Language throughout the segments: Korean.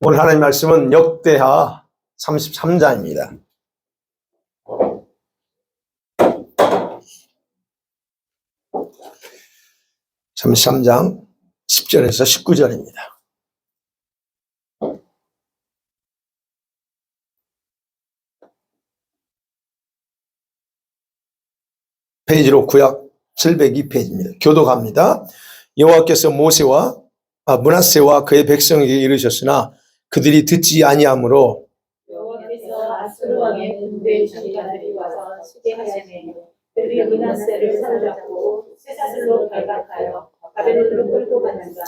오늘 하나님 말씀은 역대하 33장입니다. (33장) 10절에서 19절입니다. 페이지로 구약 702페이지입니다. 교독합니다. 여호와께서 므낫세와 그의 백성에게 이르셨으나 그들이 듣지 아니하므로 여호와께서 아수르 왕의 군대 지휘관들이 와서 치게 하시니 그들이 므낫세를 사로잡고 쇠사슬로 결박하여 바벨론으로 끌고 갔는가.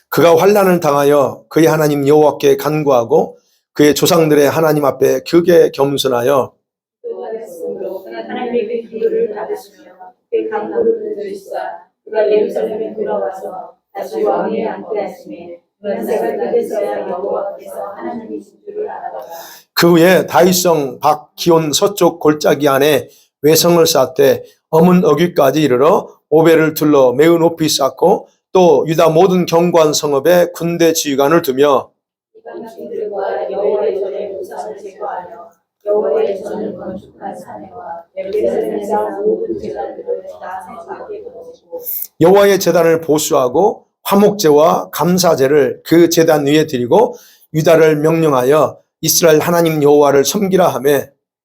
그가 환난을 당하여 그의 하나님 여호와께 간구하고 그의 조상들의 하나님 앞에 크게 겸손하여 그하였으므로 하나님의 그 기도를 받으시며 그 강도를 들으시사 그가 예루살렘에 돌아와서 다시 왕위에 앉게 하시니 므낫세가 그제서야 여호와께서 하나님이신 줄을 알아가라. 그 후에 다윗성 박기온 서쪽 골짜기 안에 외성을 쌓되 어문 어귀까지 이르러 오벨을 둘러 매우 높이 쌓고 또 유다 모든 경관 성읍에 군대 지휘관을 두며 이방신들과 여호와의 전에 우상을 제거하며 여호와의 전을 건축한 사내와 예루살렘에서 모든 제단들을 다 세상에 거두고 여호와의 제단을 보수하고 화목제와 감사제를 그 제단 위에 드리고 유다를 명령하여 이스라엘 하나님 여호와를 섬기라 하며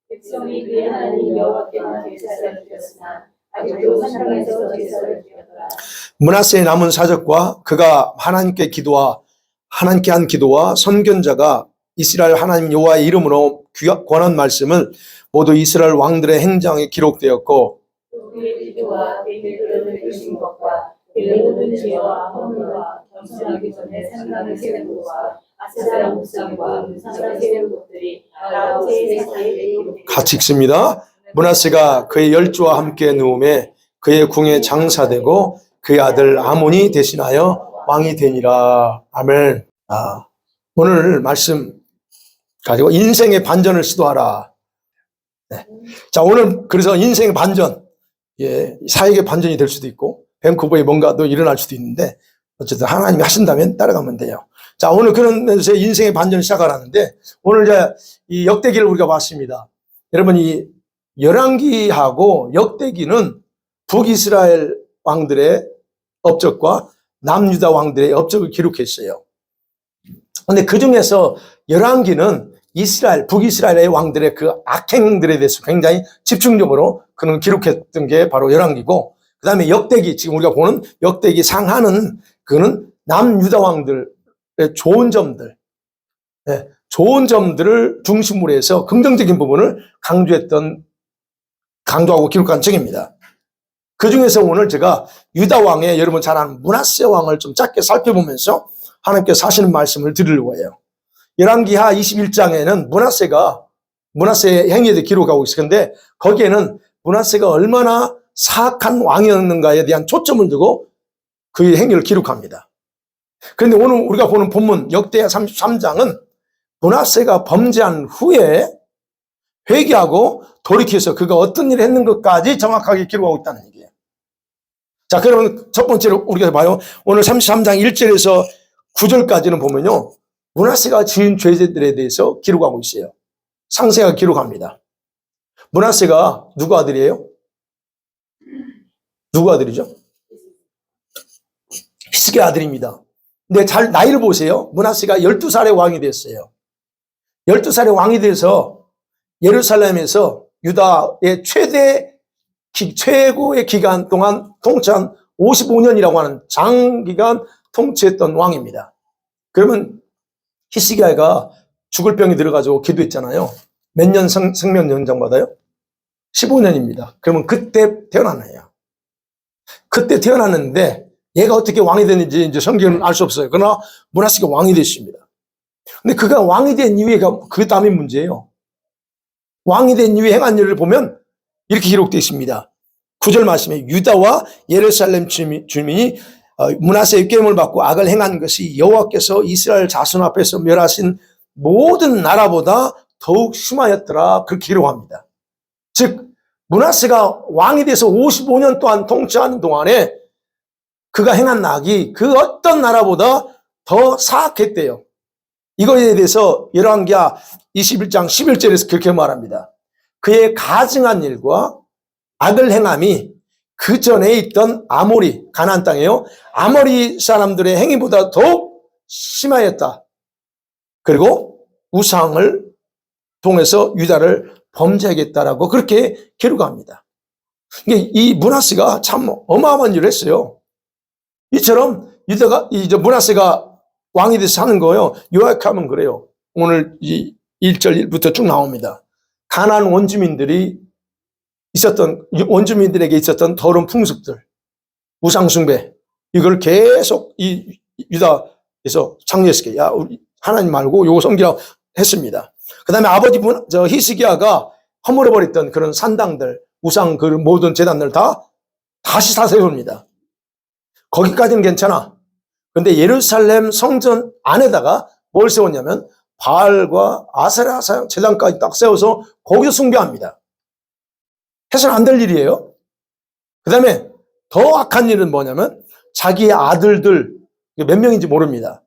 백성이 그의 하나님 여호와께만 제사를 드렸으나 아직도 산당에서 제사를 드렸더라. 므낫세의 남은 사적과 그가 하나님께 한 기도와 선견자가 이스라엘 하나님 여호와의 이름으로 권한 말씀을 모두 이스라엘 왕들의 행장에 기록되었고 그의 기도와 그의 그릇을 드신 것과 그의 모든 지혜와 허물과 겸손하기 전에 산당을 세운 것과 아세라 목상과 문상을 세운 것들이 다 세상에 기록되었다. 같이 읽습니다. 므낫세가 그의 열조와 함께 누움에 그의 궁에 장사되고 그의 아들 아몬이 대신하여 왕이 되니라. 아멘. 오늘 말씀 가지고 인생의 반전을 시도하라. 네. 자, 오늘 그래서 인생의 반전, 사역의 반전이 될 수도 있고 밴쿠버에 뭔가 또 일어날 수도 있는데 어쨌든 하나님이 하신다면 따라가면 돼요. 자, 오늘 그런 면에서 인생의 반전을 시작하라는데 오늘 이제 이 역대기를 우리가 봤습니다. 여러분, 이 열왕기하고 역대기는 북이스라엘 왕들의 업적과 남유다 왕들의 업적을 기록했어요. 근데 그 중에서 열왕기는 북이스라엘의 왕들의 그 악행들에 대해서 굉장히 집중적으로 그는 기록했던 게 바로 열왕기고, 그 다음에 역대기, 지금 우리가 보는 역대기 상하는 그는 남유다 왕들의 좋은 점들을 중심으로 해서 긍정적인 부분을 강조하고 기록한 책입니다. 그 중에서 오늘 제가 유다 왕의 여러분 잘 아는 므낫세 왕을 좀 짧게 살펴보면서 하나님께서 하시는 말씀을 드리려고 해요. 열왕기하 21장에는 므낫세의 행위에 대해 기록하고 있어요. 그런데 거기에는 므낫세가 얼마나 사악한 왕이었는가에 대한 초점을 두고 그의 행위를 기록합니다. 그런데 오늘 우리가 보는 본문 역대하 33장은 므낫세가 범죄한 후에 회개하고 돌이켜서 그가 어떤 일을 했는 것까지 정확하게 기록하고 있다는 얘기예요. 자, 그러면 첫 번째로 우리가 봐요. 오늘 33장 1절에서 9절까지는 보면요, 므낫세가 지은 죄들에 대해서 기록하고 있어요. 상세하게 기록합니다. 므낫세가 누구 아들이에요? 누구 아들이죠? 히스기야 아들입니다. 근데 잘 나이를 보세요. 므낫세가 12살의 왕이 됐어요. 12살의 왕이 돼서 예루살렘에서 유다의 최고의 기간 동안 통치한 55년이라고 하는 장기간 통치했던 왕입니다. 그러면 히스기야가 죽을 병이 들어가지고 기도했잖아요. 몇 년 생명 연장 받아요? 15년입니다. 그러면 그때 태어났네요. 그때 태어났는데 얘가 어떻게 왕이 됐는지 이제 성경은 알 수 없어요. 그러나 므낫세가 왕이 됐습니다. 근데 그가 왕이 된 이유에 그 다음이 문제예요. 왕이 된 이후에 행한 일을 보면 이렇게 기록되어 있습니다. 9절 말씀에 유다와 예루살렘 주민이 므낫세의 꾀임을 받고 악을 행한 것이 여호와께서 이스라엘 자손 앞에서 멸하신 모든 나라보다 더욱 심하였더라. 그렇게 기록합니다. 즉 므낫세가 왕이 돼서 55년 동안 통치하는 동안에 그가 행한 악이 그 어떤 나라보다 더 사악했대요. 이거에 대해서 열왕기하 21장 11절에서 그렇게 말합니다. 그의 가증한 일과 악을 행함이 그 전에 있던 아모리, 가나안 땅이에요. 아모리 사람들의 행위보다 더욱 심하였다. 그리고 우상을 통해서 유다를 범죄하겠다라고 그렇게 기록합니다. 이 므낫세가 참 어마어마한 일을 했어요. 이처럼 유다가, 므낫세가 왕이 돼서 하는 거예요. 요약하면 그래요. 오늘 이 1절부터 쭉 나옵니다. 가나안 원주민들에게 있었던 더러운 풍습들, 우상숭배, 이걸 계속 이 유다에서 창조했을게요. 야, 우리 하나님 말고 요거 섬기라고 했습니다. 그 다음에 아버지 히스기야가 허물어버렸던 그런 산당들, 우상 그 모든 제단들 다시 다세웁니다. 거기까지는 괜찮아. 근데 예루살렘 성전 안에다가 뭘 세웠냐면 바알과 아세라 제단까지 딱 세워서 거기서 숭배합니다. 해서는 안 될 일이에요. 그 다음에 더 악한 일은 뭐냐면 자기의 아들들, 몇 명인지 모릅니다.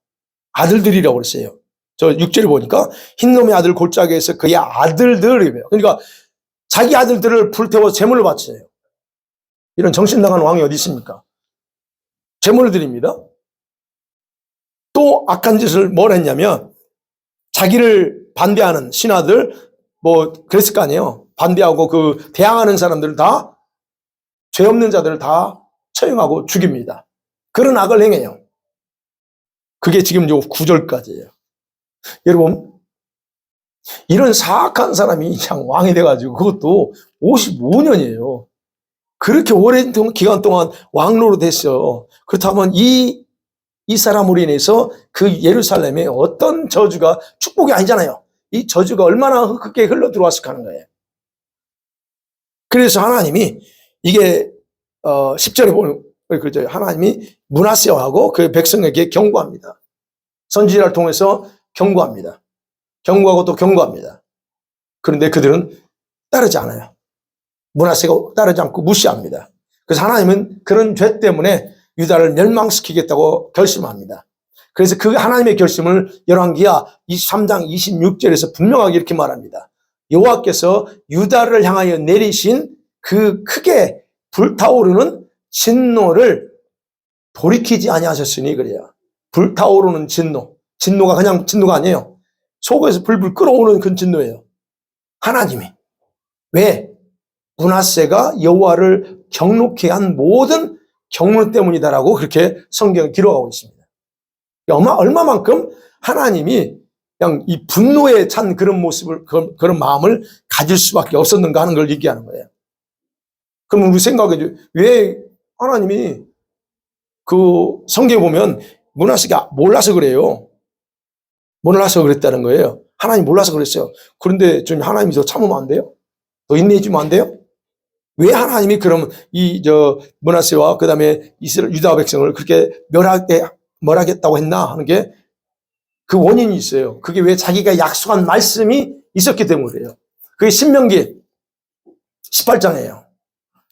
아들들이라고 그랬어요. 저 6절을 보니까 흰놈의 아들 골짜기에서 그의 아들들이에요. 그러니까 자기 아들들을 불태워 제물을 바쳐요. 이런 정신 나간 왕이 어디 있습니까? 제물을 드립니다. 또 악한 짓을 뭘 했냐면 자기를 반대하는 신하들, 그랬을 거 아니에요. 반대하고 그 대항하는 사람들을 다, 죄 없는 자들을 다 처형하고 죽입니다. 그런 악을 행해요. 그게 지금 요 9절까지예요. 여러분, 이런 사악한 사람이 그냥 왕이 돼가지고 그것도 55년이에요. 그렇게 오랜 기간 동안 왕로로 됐어요. 그렇다면 이 사람으로 인해서 그 예루살렘에 어떤 저주가, 축복이 아니잖아요. 이 저주가 얼마나 흑흑하게 흘러 들어왔을까 하는 거예요. 그래서 하나님이 이게 10절에 보면 그죠? 하나님이 므낫세하고 그 백성에게 경고합니다. 선지자를 통해서 경고합니다. 경고하고 또 경고합니다. 그런데 그들은 따르지 않아요. 므낫세가 따르지 않고 무시합니다. 그래서 하나님은 그런 죄 때문에 유다를 멸망시키겠다고 결심합니다. 그래서 그 하나님의 결심을 열왕기하 23장 26절에서 분명하게 이렇게 말합니다. 여호와께서 유다를 향하여 내리신 그 크게 불타오르는 진노를 돌이키지 아니하셨으니 그래요. 불타오르는 진노. 진노가 그냥 진노가 아니에요. 속에서 불불 끓어오는 그 진노예요. 하나님이. 왜? 므낫세가 여호와를 경록케 한 모든 경륜 때문이다라고 그렇게 성경을 기록하고 있습니다. 얼마만큼 하나님이 그냥 이 분노에 찬 그런 모습을, 그런 마음을 가질 수밖에 없었는가 하는 걸 얘기하는 거예요. 그럼 우리 생각해, 왜 하나님이 그 성경에 보면 므낫세가 몰라서 그래요. 몰라서 그랬다는 거예요. 하나님 몰라서 그랬어요. 그런데 좀 하나님이 더 참으면 안 돼요? 더 인내해주면 안 돼요? 왜 하나님이 그럼 므낫세와 그 다음에 이스라엘 유다 백성을 그렇게 멸하겠다고 했나 하는 게 그 원인이 있어요. 그게 왜 자기가 약속한 말씀이 있었기 때문에 그래요. 그게 신명기 18장이에요.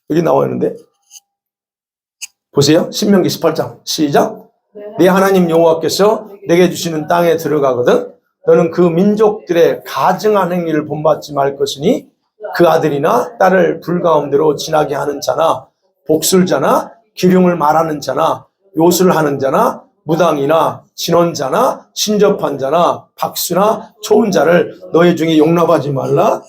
여기 나와 있는데 보세요. 신명기 18장 시작. 내 하나님 여호와께서 내게 주시는 땅에 들어가거든 너는 그 민족들의 가증한 행위를 본받지 말 것이니 그 아들이나 딸을 불가음대로 지나게 하는 자나 복술자나 기륭을 말하는 자나 요술 하는 자나 무당이나 진원자나 신접한 자나 박수나 초혼자를 너희 중에 용납하지 말라.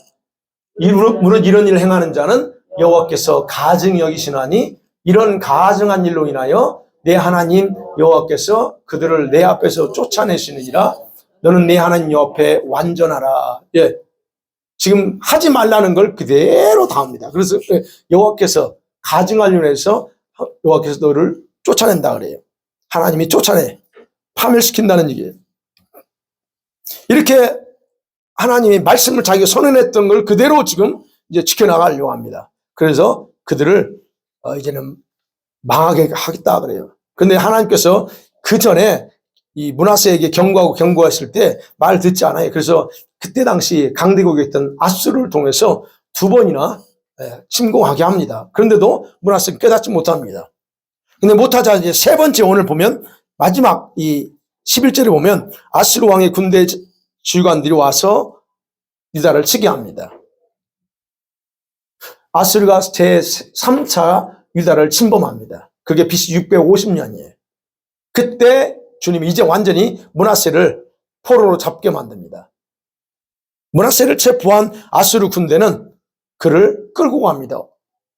무릇 이런 일을 행하는 자는 여호와께서 가증히 여기시나니 이런 가증한 일로 인하여 내 하나님 여호와께서 그들을 내 앞에서 쫓아내시느니라. 너는 내 하나님 옆에 완전하라. 예. 지금 하지 말라는 걸 그대로 다 합니다. 그래서 여호와께서 가증한 일로 해서 여호와께서 너를 쫓아낸다 그래요. 하나님이 쫓아내 파멸시킨다는 얘기예요. 이렇게 하나님이 말씀을 자기가 선언했던 걸 그대로 지금 이제 지켜나가려고 합니다. 그래서 그들을 이제는 망하게 하겠다 그래요. 근데 하나님께서 그 전에 이 므낫세에게 경고했을 때 말 듣지 않아요. 그래서 그때 당시 강대국이었던 아수르를 통해서 2번이나 침공하게 합니다. 그런데도 므낫세는 깨닫지 못합니다. 근데 못하자 이제 3번째 오늘 보면 마지막 이 11절에 보면 아수르 왕의 군대 지휘관들이 와서 유다를 치게 합니다. 아수르가 제3차 유다를 침범합니다. 그게 BC 650년이에요. 그때 주님이 이제 완전히 므낫세를 포로로 잡게 만듭니다. 므낫세를 체포한 아수르 군대는 그를 끌고 갑니다.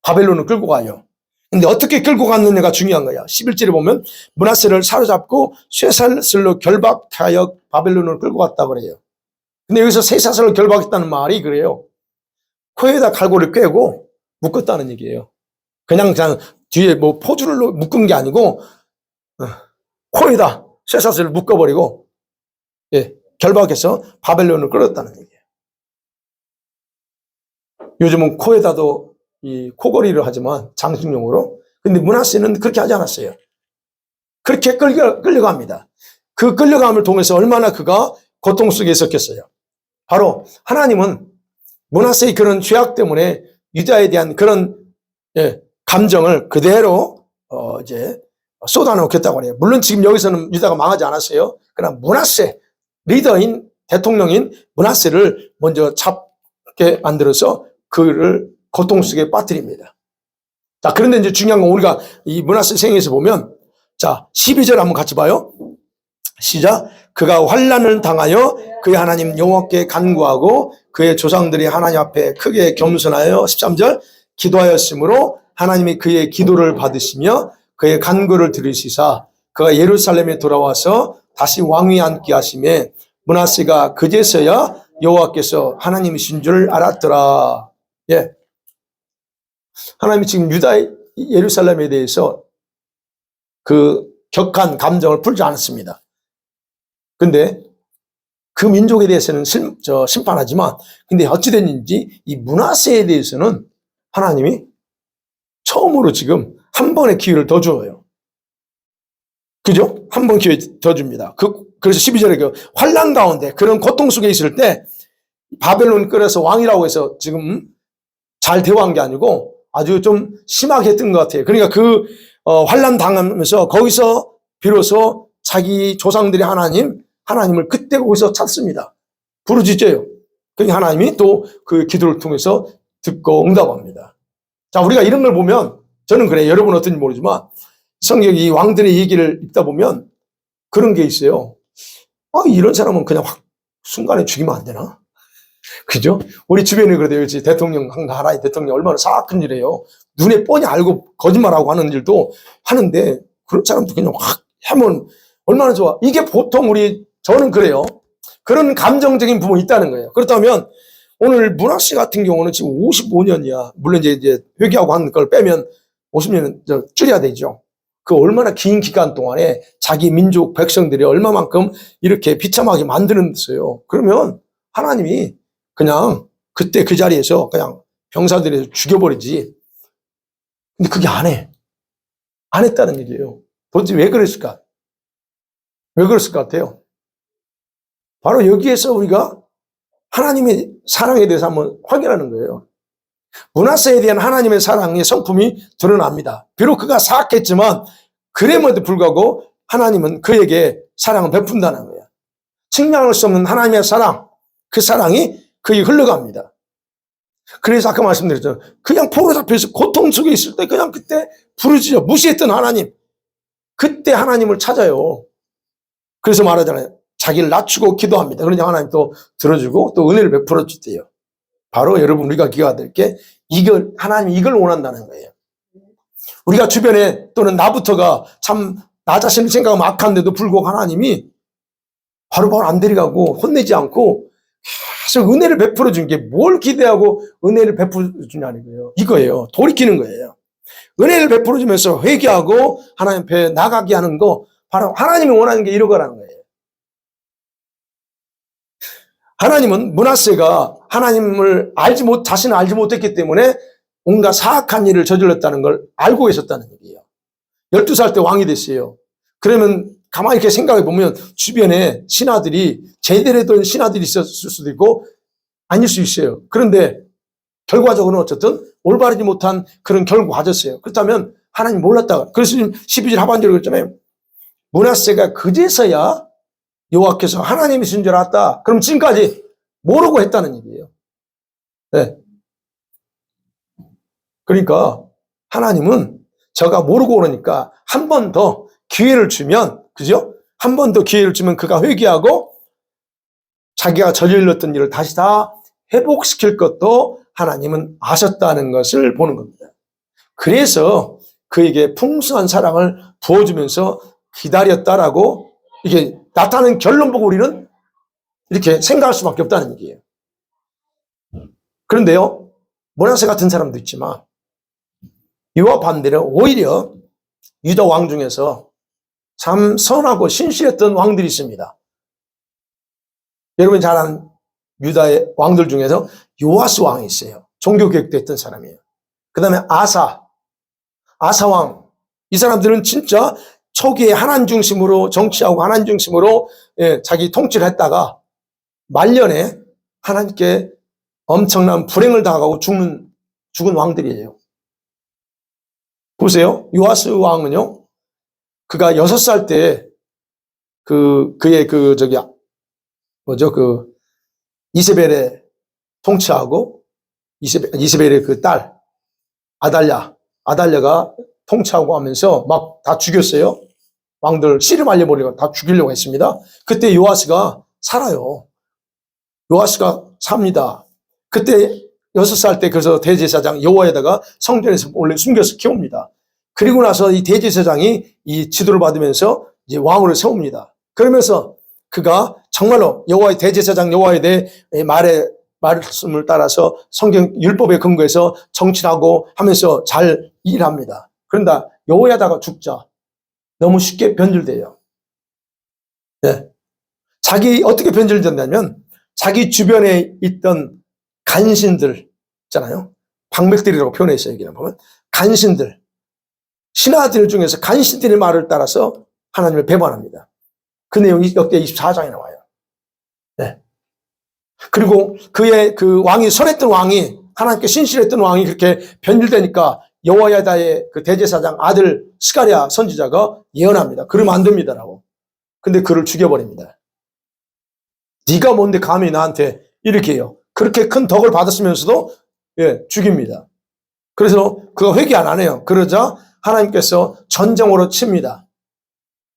바벨론을 끌고 가요. 근데 어떻게 끌고 갔느냐가 중요한 거야. 11절에 보면 므낫세를 사로잡고 쇠사슬로 결박하여 바벨론을 끌고 갔다 그래요. 근데 여기서 쇠사슬로 결박했다는 말이 그래요. 코에다 갈고리를 꿰고 묶었다는 얘기예요. 그냥 뒤에 뭐 포줄을 묶은 게 아니고 코에다 쇠사슬을 묶어버리고 결박해서 바벨론을 끌었다는 얘기예요. 요즘은 코에다도 이 코걸이를 하지만 장식용으로. 근데 므낫세는 그렇게 하지 않았어요. 그렇게 끌려갑니다. 그 끌려감을 통해서 얼마나 그가 고통 속에 있었겠어요. 바로 하나님은 므낫세의 그런 죄악 때문에 유다에 대한 그런 감정을 그대로 이제 쏟아놓겠다고 해요. 물론 지금 여기서는 유다가 망하지 않았어요. 그러나 므낫세 리더인 대통령인 므낫세를 먼저 잡게 만들어서 그를 고통 속에 빠뜨립니다. 자, 그런데 이제 중요한 건 우리가 이 므낫세 생에서 보면, 자, 12절 한번 같이 봐요. 시작. 그가 환난을 당하여 그의 하나님 여호와께 간구하고 그의 조상들이 하나님 앞에 크게 겸손하여 13절 기도하였으므로 하나님이 그의 기도를 받으시며 그의 간구를 들으시사 그가 예루살렘에 돌아와서 다시 왕위에 앉게 하시매 므낫세가 그제서야 여호와께서 하나님이신 줄 알았더라. 예. 하나님이 지금 유다 예루살렘에 대해서 그 격한 감정을 풀지 않았습니다. 근데 그 민족에 대해서는 심판하지만, 근데 어찌됐는지 이 므낫세에 대해서는 하나님이 처음으로 지금 한 번의 기회를 더 줘요. 그죠? 한 번 기회 더 줍니다. 그래서 12절에 그 환난 가운데 그런 고통 속에 있을 때 바벨론 끌어서 왕이라고 해서 지금 잘 대화한 게 아니고 아주 좀 심하게 했던 것 같아요. 그러니까 그 환난 당하면서 거기서 비로소 자기 조상들이 하나님을 그때 거기서 찾습니다. 부르짖어요. 그러니까 하나님이 또 그 기도를 통해서 듣고 응답합니다. 자, 우리가 이런 걸 보면 저는 그래요. 여러분 어떤지 모르지만 성경 이 왕들의 얘기를 읽다 보면 그런 게 있어요. 이런 사람은 그냥 확 순간에 죽이면 안 되나? 그죠? 우리 주변에 그래도 역시 대통령, 한 나라의 대통령 얼마나 사악한 일이에요. 눈에 뻔히 알고 거짓말하고 하는 일도 하는데 그런 사람도 그냥 확 하면 얼마나 좋아. 이게 보통 저는 그래요. 그런 감정적인 부분이 있다는 거예요. 그렇다면 오늘 므낫세 같은 경우는 지금 55년이야. 물론 이제 회개하고 한 걸 빼면 50년은 줄여야 되죠. 그 얼마나 긴 기간 동안에 자기 민족 백성들이 얼마만큼 이렇게 비참하게 만드는데요. 그러면 하나님이 그냥 그때 그 자리에서 그냥 병사들에서 죽여버리지. 근데 그게 안 해. 안 했다는 얘기예요. 도대체 왜 그랬을까? 왜 그랬을 것 같아요? 바로 여기에서 우리가 하나님의 사랑에 대해서 한번 확인하는 거예요. 므낫세에 대한 하나님의 사랑의 성품이 드러납니다. 비록 그가 사악했지만 그럼에도 불구하고 하나님은 그에게 사랑을 베푼다는 거예요. 측량할 수 없는 하나님의 사랑, 그 사랑이 그에게 흘러갑니다. 그래서 아까 말씀드렸죠. 그냥 포로 잡혀서 고통 속에 있을 때 그냥 그때 부르짖어 무시했던 하나님, 그때 하나님을 찾아요. 그래서 말하잖아요. 자기를 낮추고 기도합니다. 그러니 하나님 또 들어주고 또 은혜를 베풀어 주대요. 바로 여러분 우리가 기억해야 될 게 하나님이 이걸 원한다는 거예요. 우리가 주변에 또는 나부터가 참 나 자신을 생각하면 악한데도 불구하고 하나님이 바로바로 안 데려가고 혼내지 않고 계속 은혜를 베풀어 준 게 뭘 기대하고 은혜를 베풀어 주냐는 거예요. 이거예요. 돌이키는 거예요. 은혜를 베풀어 주면서 회개하고 하나님 앞에 나가게 하는 거 바로 하나님이 원하는 게 이거라는 거예요. 하나님은 므낫세가 하나님을 자신을 알지 못했기 때문에 온갖 사악한 일을 저질렀다는 걸 알고 계셨다는 얘기예요. 12살 때 왕이 됐어요. 그러면 가만히 이렇게 생각해 보면 주변에 신하들이 제대로 된 신하들이 있었을 수도 있고 아닐 수 있어요. 그런데 결과적으로는 어쨌든 올바르지 못한 그런 결과가 가졌어요. 그렇다면 하나님 몰랐다가 그래서 12절 하반절에 그랬잖아요. 므낫세가 그제서야 여호와께서 하나님이신 줄 알았다. 그럼 지금까지 모르고 했다는 얘기예요. 네. 그러니까 하나님은 저가 모르고 그러니까 한 번 더 기회를 주면, 그죠? 한 번 더 기회를 주면 그가 회개하고 자기가 저질렀던 일을 다시 다 회복시킬 것도 하나님은 아셨다는 것을 보는 겁니다. 그래서 그에게 풍성한 사랑을 부어주면서 기다렸다라고 이게 나타나는 결론 보고 우리는 이렇게 생각할 수밖에 없다는 얘기예요. 그런데요, 모나세 같은 사람도 있지만 이와 반대로 오히려 유다 왕 중에서 참 선하고 신실했던 왕들이 있습니다. 여러분이 잘 아는 유다의 왕들 중에서 요아스 왕이 있어요. 종교개혁도 했던 사람이에요. 그 다음에 아사 왕. 이 사람들은 진짜 초기에 하나님 중심으로 정치하고 하나님 중심으로 자기 통치를 했다가 말년에 하나님께 엄청난 불행을 당하고 죽은 왕들이에요. 보세요. 요아스 왕은요, 그가 6살 때 그의 이세벨의 통치하고 이세벨의 그 딸 아달랴가 통치하고 하면서 막 다 죽였어요. 왕들 씨름 알려버리고 다 죽이려고 했습니다. 그때 요아스가 살아요. 요아스가 삽니다. 그때 6살 때 그래서 대제사장 여호와에다가 성전에서 원래 숨겨서 키웁니다. 그리고 나서 이 대제사장이 이 지도를 받으면서 이제 왕으로 세웁니다. 그러면서 그가 정말로 여호와의 대제사장 여호와에 대해 말씀을 따라서 성경 율법에 근거해서 정치하고 하면서 잘 일합니다. 그런데 여호야다가 죽자 너무 쉽게 변질돼요. 네. 어떻게 변질된다면 자기 주변에 있던 간신들 있잖아요. 방백들이라고 표현했어요. 여기는 보면 간신들, 신하들 중에서 간신들의 말을 따라서 하나님을 배반합니다. 그 내용이 역대 24장에 나와요. 네. 그리고 그의 그 왕이 선했던 왕이 하나님께 신실했던 왕이 그렇게 변질되니까 여호야다의 그 대제사장 아들 스가랴 선지자가 예언합니다. 그러면 안 됩니다라고. 근데 그를 죽여버립니다. 네가 뭔데 감히 나한테 이렇게 해요. 그렇게 큰 덕을 받았으면서도 죽입니다. 그래서 그가 회개 안 해요. 그러자 하나님께서 전쟁으로 칩니다.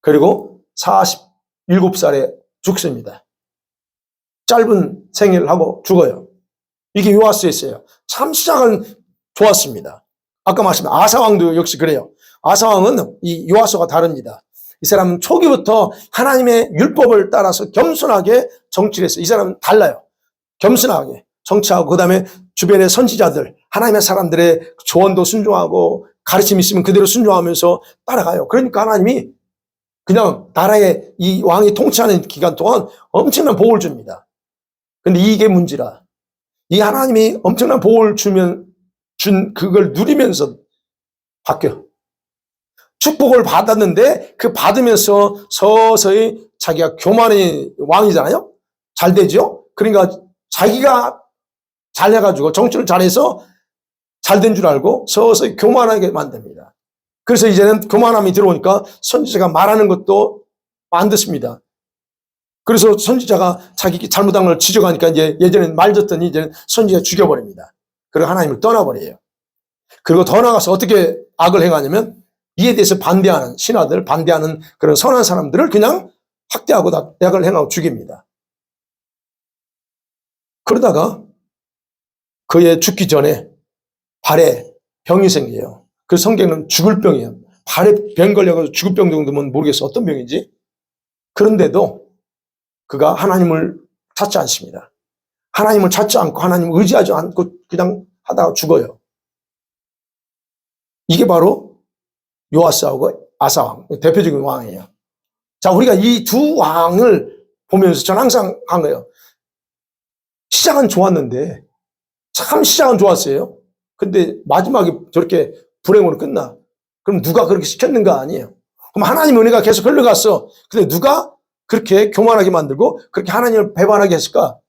그리고 47살에 죽습니다. 짧은 생애를 하고 죽어요. 이게 요아스였어요. 참 시작은 좋았습니다. 아까 말씀드린 아사왕도 역시 그래요. 아사왕은 이 요아스와 다릅니다. 이 사람은 초기부터 하나님의 율법을 따라서 겸손하게 정치를 했어요. 이 사람은 달라요. 겸손하게 정치하고 그다음에 주변의 선지자들, 하나님의 사람들의 조언도 순종하고 가르침이 있으면 그대로 순종하면서 따라가요. 그러니까 하나님이 그냥 나라에 이 왕이 통치하는 기간 동안 엄청난 복을 줍니다. 근데 이게 문제라. 이 하나님이 엄청난 복을 준 그걸 누리면서 바뀌어. 축복을 받았는데 그 받으면서 서서히 자기가 교만의 왕이잖아요. 잘 되죠. 그러니까 자기가 잘해가지고 정치를 잘해서 잘된 줄 알고 서서히 교만하게 만듭니다. 그래서 이제는 교만함이 들어오니까 선지자가 말하는 것도 안 듣습니다. 그래서 선지자가 자기 잘못한 걸 지적하니까 이제 예전엔 말 듣더니 이제는 선지자 죽여버립니다. 그리고 하나님을 떠나버려요. 그리고 더 나아가서 어떻게 악을 행하냐면 이에 대해서 반대하는 신하들, 반대하는 그런 선한 사람들을 그냥 학대하고 악을 행하고 죽입니다. 그러다가 그의 죽기 전에 발에 병이 생겨요. 그 성경은 죽을 병이에요. 발에 병 걸려서 죽을 병 정도면 모르겠어. 어떤 병인지. 그런데도 그가 하나님을 찾지 않습니다. 하나님을 찾지 않고 하나님을 의지하지 않고 그냥 하다가 죽어요. 이게 바로 요아스하고 아사왕, 대표적인 왕이에요. 자, 우리가 이 두 왕을 보면서 저는 항상 한 거예요. 시작은 좋았는데, 참 시작은 좋았어요. 근데 마지막에 저렇게 불행으로 끝나. 그럼 누가 그렇게 시켰는가 아니에요. 그럼 하나님 은혜가 계속 흘러갔어. 근데 누가 그렇게 교만하게 만들고 그렇게 하나님을 배반하게 했을까?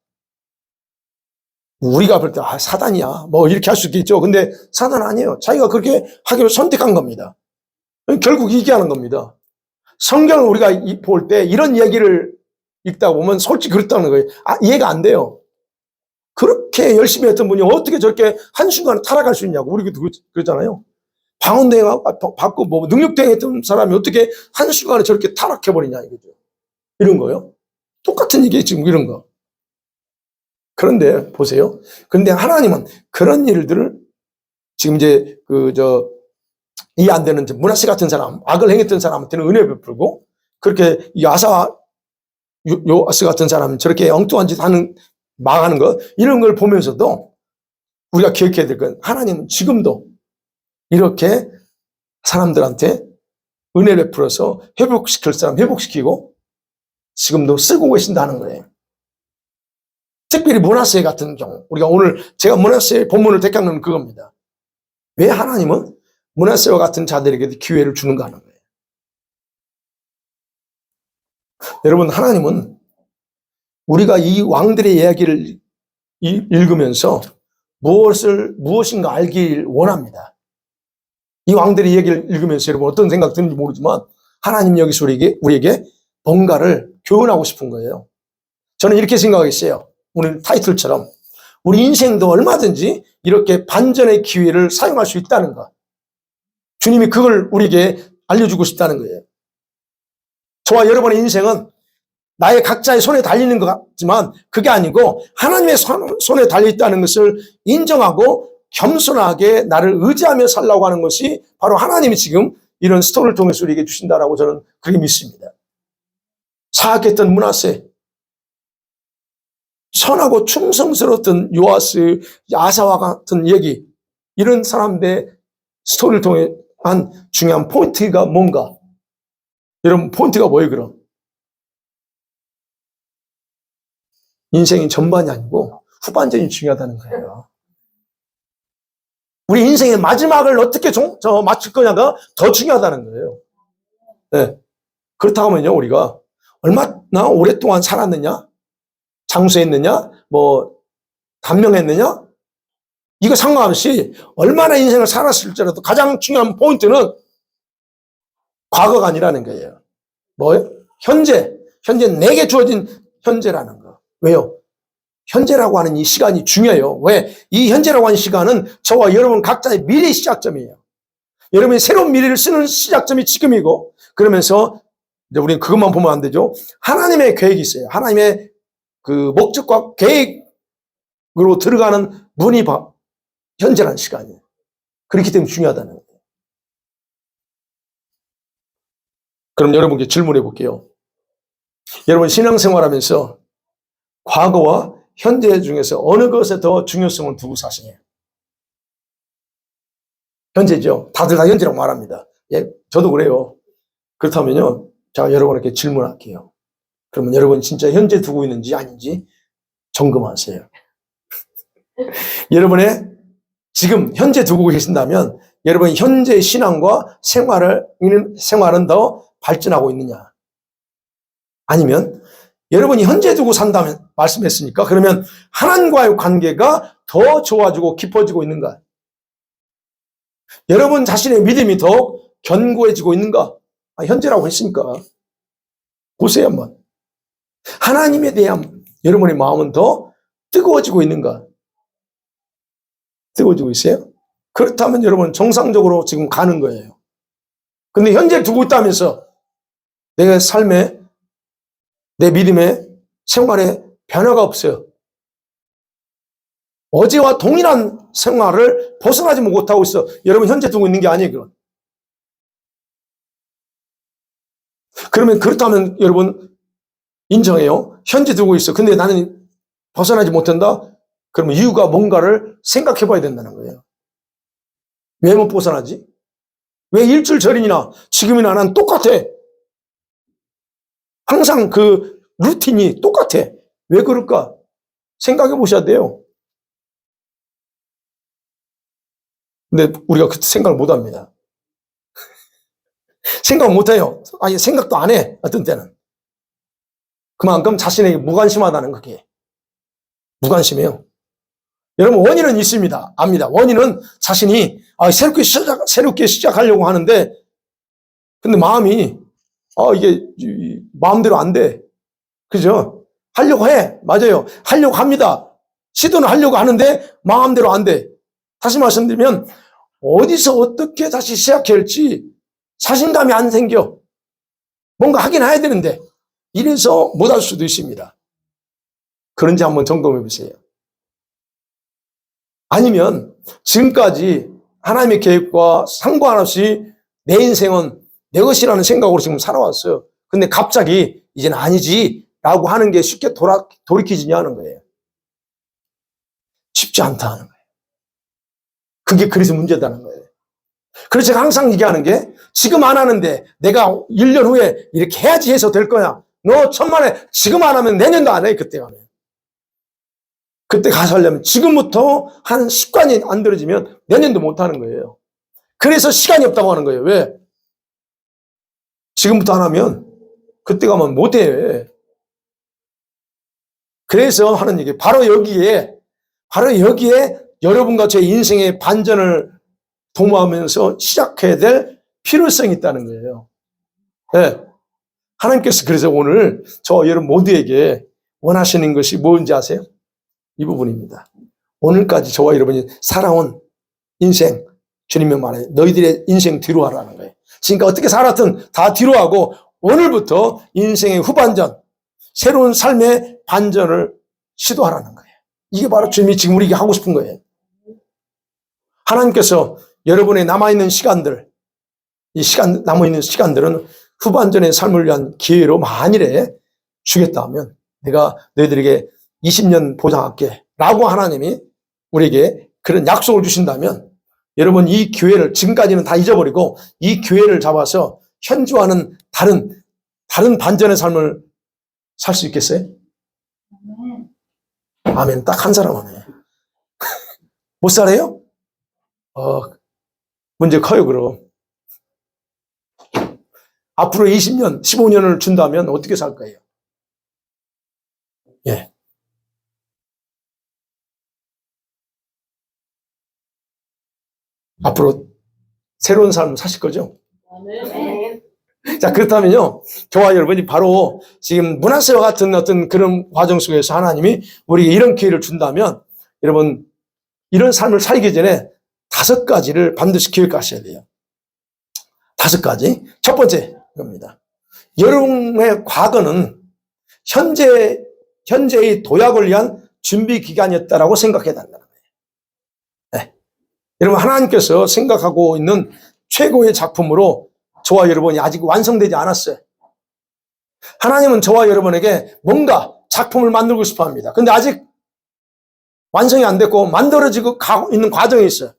우리가 볼 때 사단이야 뭐 이렇게 할 수 있겠죠. 근데 사단 아니에요. 자기가 그렇게 하기로 선택한 겁니다. 결국 이게 하는 겁니다. 성경을 우리가 볼 때 이런 얘기를 읽다 보면 솔직히 그렇다는 거예요. 이해가 안 돼요. 그렇게 열심히 했던 분이 어떻게 저렇게 한순간에 타락할 수 있냐고. 우리도 그러잖아요. 방언대행 받고 뭐 능력대행 했던 사람이 어떻게 한순간에 저렇게 타락해버리냐 이거죠. 이런 거요. 똑같은 얘기예요, 지금 이런 거. 그런데 보세요. 그런데 하나님은 그런 일들을 지금 이제 이해 안 되는 므낫세 같은 사람, 악을 행했던 사람한테는 은혜 베풀고, 그렇게 요아스 같은 사람 저렇게 엉뚱한 짓 하는, 망하는 거, 이런 걸 보면서도 우리가 기억해야 될 건, 하나님은 지금도 이렇게 사람들한테 은혜 베풀어서 회복시킬 사람 회복시키고 지금도 쓰고 계신다는 거예요. 특별히 므낫세 같은 경우, 우리가 오늘 제가 므낫세 본문을 택한 건 그겁니다. 왜 하나님은 므낫세와 같은 자들에게도 기회를 주는가 하는 거예요. 여러분, 하나님은 우리가 이 왕들의 이야기를 읽으면서 무엇인가 알길 원합니다. 이 왕들의 이야기를 읽으면서 여러분 어떤 생각 드는지 모르지만 하나님 여기서 우리에게 뭔가를 교훈하고 싶은 거예요. 저는 이렇게 생각했어요. 오늘 타이틀처럼 우리 인생도 얼마든지 이렇게 반전의 기회를 사용할 수 있다는 것. 주님이 그걸 우리에게 알려주고 싶다는 거예요. 저와 여러분의 인생은 나의 각자의 손에 달리는 것 같지만 그게 아니고 하나님의 손에 달려있다는 것을 인정하고 겸손하게 나를 의지하며 살라고 하는 것이 바로 하나님이 지금 이런 스토리를 통해서 우리에게 주신다라고 저는 그렇게 믿습니다. 사악했던 므낫세, 선하고 충성스러웠던 요아스, 아사와 같은 얘기, 이런 사람들의 스토리를 통해 한 중요한 포인트가 뭔가? 여러분, 포인트가 뭐예요, 그럼? 인생이 전반이 아니고 후반전이 중요하다는 거예요. 우리 인생의 마지막을 어떻게 마칠 거냐가 더 중요하다는 거예요. 네. 그렇다고 하면요, 우리가 얼마나 오랫동안 살았느냐, 장수했느냐, 단명했느냐, 이거 상관없이 얼마나 인생을 살았을지라도 가장 중요한 포인트는 과거가 아니라는 거예요. 뭐예요? 현재 내게 주어진 현재라는 거. 왜요? 현재라고 하는 이 시간이 중요해요. 왜? 이 현재라고 하는 시간은 저와 여러분 각자의 미래의 시작점이에요. 여러분이 새로운 미래를 쓰는 시작점이 지금이고, 그러면서 이제 우리는 그것만 보면 안 되죠. 하나님의 계획이 있어요. 하나님의 그 목적과 계획으로 들어가는 문이 현재라는 시간이에요. 그렇기 때문에 중요하다는 거예요. 그럼 여러분께 질문해 볼게요. 여러분 신앙생활하면서 과거와 현재 중에서 어느 것에 더 중요성을 두고 사시나요? 현재죠. 다들 다 현재라고 말합니다. 예, 저도 그래요. 그렇다면요, 제가 여러분에게 질문할게요. 그러면 여러분 진짜 현재 두고 있는지 아닌지 점검하세요. 여러분의 지금 현재 두고 계신다면 여러분 현재 신앙과 생활은 더 발전하고 있느냐? 아니면 여러분이 현재 두고 산다면 말씀했으니까 그러면 하나님과의 관계가 더 좋아지고 깊어지고 있는가? 여러분 자신의 믿음이 더 견고해지고 있는가? 현재라고 했으니까 보세요 한번. 하나님에 대한 여러분의 마음은 더 뜨거워지고 있는가? 뜨거워지고 있어요? 그렇다면 여러분 정상적으로 지금 가는 거예요. 근데 현재 두고 있다면서 내 삶에, 내 믿음에, 생활에 변화가 없어요. 어제와 동일한 생활을 벗어나지 못하고 있어. 여러분 현재 두고 있는 게 아니에요. 그건. 그러면 그렇다면 여러분 인정해요. 현재 두고 있어. 근데 나는 벗어나지 못한다? 그러면 이유가 뭔가를 생각해 봐야 된다는 거예요. 왜 못 벗어나지? 왜 일주일 전이나 지금이나 난 똑같아. 항상 그 루틴이 똑같아. 왜 그럴까? 생각해 보셔야 돼요. 근데 우리가 그 생각을 못 합니다. 생각 못 해요. 아니, 생각도 안 해. 어떤 때는. 그만큼 자신에게 무관심하다는 그게. 무관심해요. 여러분, 원인은 있습니다. 압니다. 원인은 자신이 새롭게 시작하려고 하는데, 근데 마음이, 이게 마음대로 안 돼. 그죠? 하려고 해. 맞아요. 하려고 합니다. 시도는 하려고 하는데 마음대로 안 돼. 다시 말씀드리면 어디서 어떻게 다시 시작해야 할지 자신감이 안 생겨. 뭔가 하긴 해야 되는데 이래서 못할 수도 있습니다. 그런지 한번 점검해 보세요. 아니면 지금까지 하나님의 계획과 상관없이 내 인생은 내 것이라는 생각으로 지금 살아왔어요. 근데 갑자기 이제는 아니지 라고 하는 게 쉽게 돌이키지냐 하는 거예요. 쉽지 않다 하는 거예요. 그게 그래서 문제다는 거예요. 그래서 제가 항상 얘기하는 게 지금 안 하는데 내가 1년 후에 이렇게 해야지 해서 될 거야. 너 천만에 지금 안 하면 내년도 안 해. 그때 가면. 그때 가서 하려면 지금부터 한 습관이 안 들어지면 내년도 못 하는 거예요. 그래서 시간이 없다고 하는 거예요. 왜? 지금부터 안 하면 그때 가면 못 해. 그래서 하는 얘기 바로 여기에 여러분과 제 인생의 반전을 도모하면서 시작해야 될 필요성이 있다는 거예요. 네. 하나님께서 그래서 오늘 저 여러분 모두에게 원하시는 것이 뭔지 아세요? 이 부분입니다. 오늘까지 저와 여러분이 살아온 인생, 주님의 말에 너희들의 인생 뒤로 하라는 거예요. 그러니까 어떻게 살았든 다 뒤로 하고 오늘부터 인생의 후반전, 새로운 삶의 반전을 시도하라는 거예요. 이게 바로 주님이 지금 우리에게 하고 싶은 거예요. 하나님께서 여러분의 남아있는 시간들, 남아있는 시간들은 후반전의 삶을 위한 기회로 만일에 주겠다 하면 내가 너희들에게 20년 보장할게 라고 하나님이 우리에게 그런 약속을 주신다면 여러분 이 기회를 지금까지는 다 잊어버리고 이 기회를 잡아서 현주와는 다른 반전의 삶을 살 수 있겠어요? 아멘. 딱 한 사람 하네. 못 살아요? 문제 커요, 그럼. 앞으로 20년, 15년을 준다면 어떻게 살 거예요? 예. 앞으로 새로운 삶을 사실 거죠? 네. 자, 그렇다면요, 저와 여러분이 바로 지금 문하세와 같은 어떤 그런 과정 속에서 하나님이 우리에게 이런 기회를 준다면, 여러분, 이런 삶을 살기 전에 5가지를 반드시 기억하셔야 돼요. 5가지. 첫 번째, 겁니다. 여러분의 과거는 현재의 도약을 위한 준비 기간이었다라고 생각해야 된다는 거예요. 네. 여러분, 하나님께서 생각하고 있는 최고의 작품으로 저와 여러분이 아직 완성되지 않았어요. 하나님은 저와 여러분에게 뭔가 작품을 만들고 싶어 합니다. 근데 아직 완성이 안 됐고 만들어지고 가고 있는 과정이 있어요.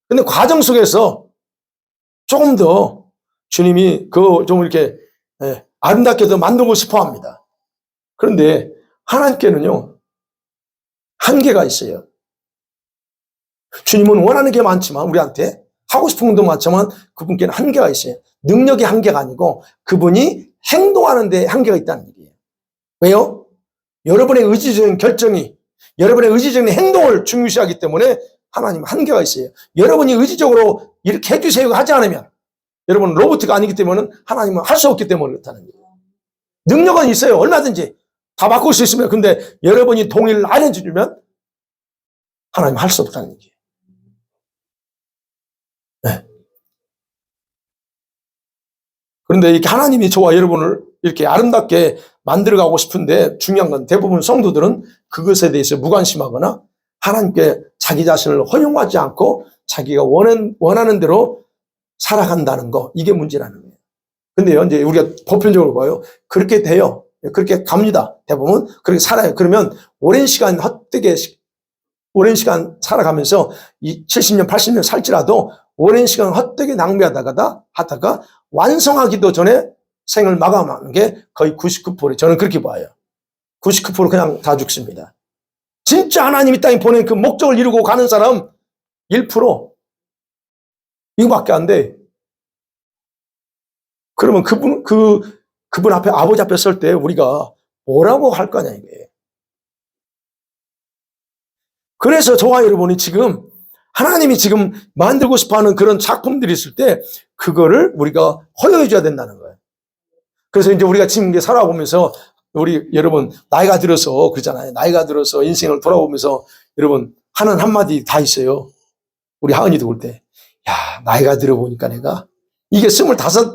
근데 과정 속에서 조금 더 주님이 좀 이렇게 아름답게 더 만들고 싶어 합니다. 그런데 하나님께는요, 한계가 있어요. 주님은 원하는 게 많지만 우리한테 하고 싶은 것도 많지만 그분께는 한계가 있어요. 능력의 한계가 아니고 그분이 행동하는 데 한계가 있다는 얘기예요. 왜요? 여러분의 의지적인 결정이 여러분의 의지적인 행동을 중요시하기 때문에 하나님은 한계가 있어요. 여러분이 의지적으로 이렇게 해주세요 하지 않으면 여러분은 로봇가 아니기 때문에 하나님은 할 수 없기 때문에 그렇다는 거예요. 능력은 있어요. 얼마든지 다 바꿀 수 있으면. 근데 여러분이 동의를 안 해주면 하나님은 할 수 없다는 얘기예요. 네. 그런데 이렇게 하나님이 저와 여러분을 이렇게 아름답게 만들어가고 싶은데 중요한 건 대부분 성도들은 그것에 대해서 무관심하거나 하나님께 자기 자신을 허용하지 않고 자기가 원하는 대로 살아간다는 거, 이게 문제라는 거예요. 근데요, 이제 우리가 보편적으로 봐요. 그렇게 돼요. 그렇게 갑니다. 대부분 그렇게 살아요. 그러면 오랜 시간 살아가면서 이 70년, 80년 살지라도 오랜 시간 헛되게 낭비하다가 완성하기도 전에 생을 마감하는 게 거의 99%. 저는 그렇게 봐요. 99% 그냥 다 죽습니다. 진짜 하나님이 땅에 보낸 그 목적을 이루고 가는 사람 1%. 이거밖에 안 돼. 그러면 그분 앞에, 아버지 앞에 설 때 우리가 뭐라고 할 거냐, 이게. 그래서 저와 여러분이 지금 하나님이 지금 만들고 싶어 하는 그런 작품들이 있을 때 그거를 우리가 허용해 줘야 된다는 거예요. 그래서 이제 우리가 지금 살아보면서 우리 여러분 나이가 들어서 그러잖아요. 나이가 들어서 인생을 돌아보면서 여러분 하는 한마디 다 있어요. 우리 하은이도 볼 때, 야, 나이가 들어보니까 내가 이게 25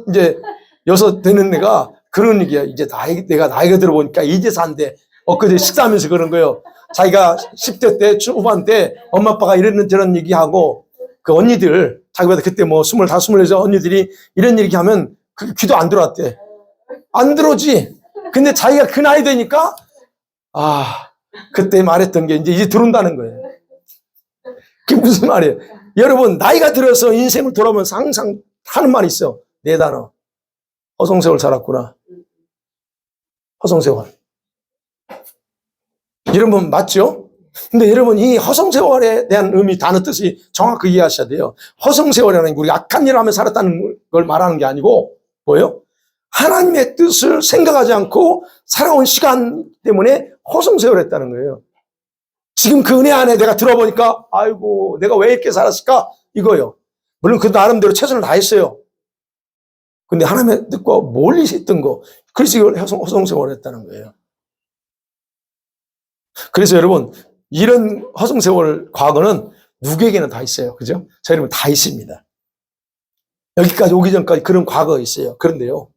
이제 6 되는 애가 그런 얘기야. 이제 내가 나이가 들어보니까 이제 산대. 엊그제 식사하면서 그런 거예요. 자기가 10대 때, 후반 때 엄마 아빠가 이런 저런 얘기하고 그 언니들, 자기보다 그때 뭐 25, 26 언니들이 이런 얘기 하면 그 귀도 안 들어왔대. 안 들어오지. 근데 자기가 그 나이 되니까 아, 그때 말했던 게 이제 들어온다는 거예요. 그게 무슨 말이에요? 여러분, 나이가 들어서 인생을 돌아보면서 항상 하는 말이 있어. 네 단어. 허송세월 살았구나. 허송세월. 여러분, 맞죠? 근데 여러분, 이 허송세월에 대한 의미, 단어 뜻이 정확하게 이해하셔야 돼요. 허송세월이라는 게 우리가 악한 일을 하며 살았다는 걸 말하는 게 아니고, 뭐예요? 하나님의 뜻을 생각하지 않고 살아온 시간 때문에 허송세월했다는 거예요. 지금 그 은혜 안에 내가 들어보니까, 아이고, 내가 왜 이렇게 살았을까? 이거요. 물론 그 나름대로 최선을 다했어요. 근데 하나님의 뜻과 멀리 있던 거, 그래서 이걸 허송세월을 했다는 거예요. 그래서 여러분, 이런 허송세월 과거는 누구에게는 다 있어요. 그죠? 자, 여러분, 다 있습니다. 여기까지 오기 전까지 그런 과거가 있어요. 그런데요,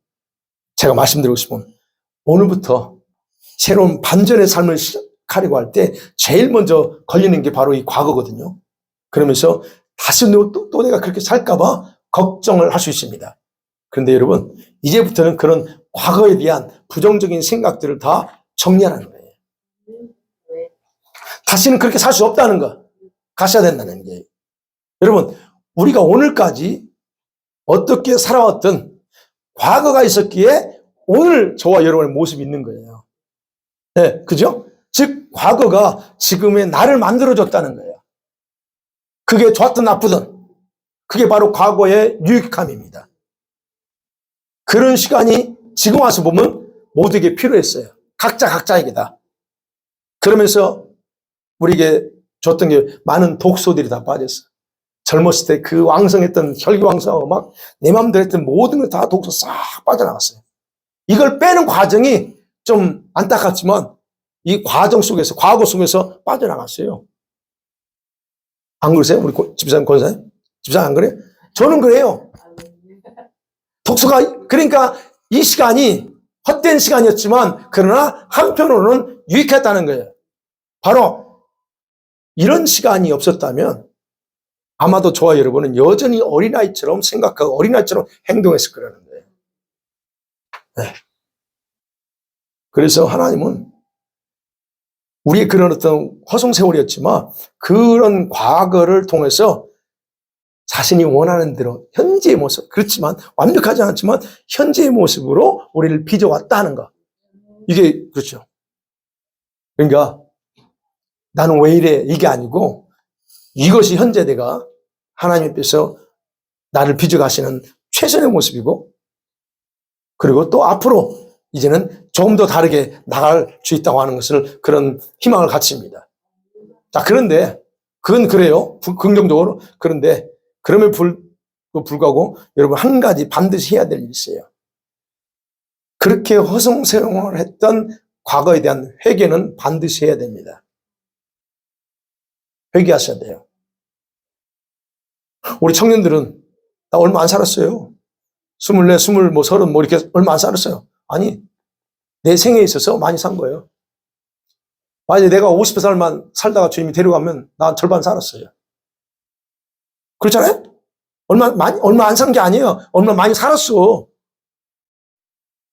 제가 말씀드리고 싶은, 오늘부터 새로운 반전의 삶을 시작하려고 할 때 제일 먼저 걸리는 게 바로 이 과거거든요. 그러면서 다시 또 내가 그렇게 살까봐 걱정을 할 수 있습니다. 그런데 여러분, 이제부터는 그런 과거에 대한 부정적인 생각들을 다 정리하라는 거예요. 다시는 그렇게 살 수 없다는 거, 가셔야 된다는 게. 여러분, 우리가 오늘까지 어떻게 살아왔던 과거가 있었기에 오늘 저와 여러분의 모습이 있는 거예요. 네, 그죠? 즉, 과거가 지금의 나를 만들어줬다는 거예요. 그게 좋았든 나쁘든, 그게 바로 과거의 유익함입니다. 그런 시간이 지금 와서 보면 모두에게 필요했어요. 각자에게 다. 그러면서 우리에게 줬던 게 많은 독소들이 다 빠졌어. 젊었을 때 그 왕성했던 혈기왕성하고 막 내 마음대로 했던 모든 게 다 독소 싹 빠져나갔어요. 이걸 빼는 과정이 좀 안타깝지만 이 과정 속에서, 과거 속에서 빠져나갔어요. 안 그러세요? 우리 집사님, 권사님? 집사님 안 그래요? 저는 그래요. 독소가, 그러니까 이 시간이 헛된 시간이었지만 그러나 한편으로는 유익했다는 거예요. 바로 이런 시간이 없었다면 아마도 저와 여러분은 여전히 어린아이처럼 생각하고 어린아이처럼 행동했을 거라는 거예요. 네. 그래서 하나님은 우리의 그런 어떤 허송세월이었지만 그런 과거를 통해서 자신이 원하는 대로 현재의 모습, 그렇지만 완벽하지 않지만 현재의 모습으로 우리를 빚어왔다는 거. 이게 그렇죠. 그러니까 나는 왜 이래? 이게 아니고 이것이 현재 내가 하나님 앞에서 나를 빚어가시는 최선의 모습이고, 그리고 또 앞으로 이제는 조금 더 다르게 나갈 수 있다고 하는 것을 그런 희망을 갖습니다. 자, 그런데 그건 그래요. 긍정적으로. 그런데 그럼에도 불구하고 여러분 한 가지 반드시 해야 될 일이 있어요. 그렇게 허송세월을 했던 과거에 대한 회개는 반드시 해야 됩니다. 회개하셔야 돼요. 우리 청년들은 나 얼마 안 살았어요. 24, 20, 30 이렇게 얼마 안 살았어요. 아니, 내 생에 있어서 많이 산 거예요. 만약에 내가 50살만 살다가 주님이 데려가면 난 절반 살았어요. 그렇잖아요? 얼마 안 산 게 아니에요. 얼마 많이 살았어.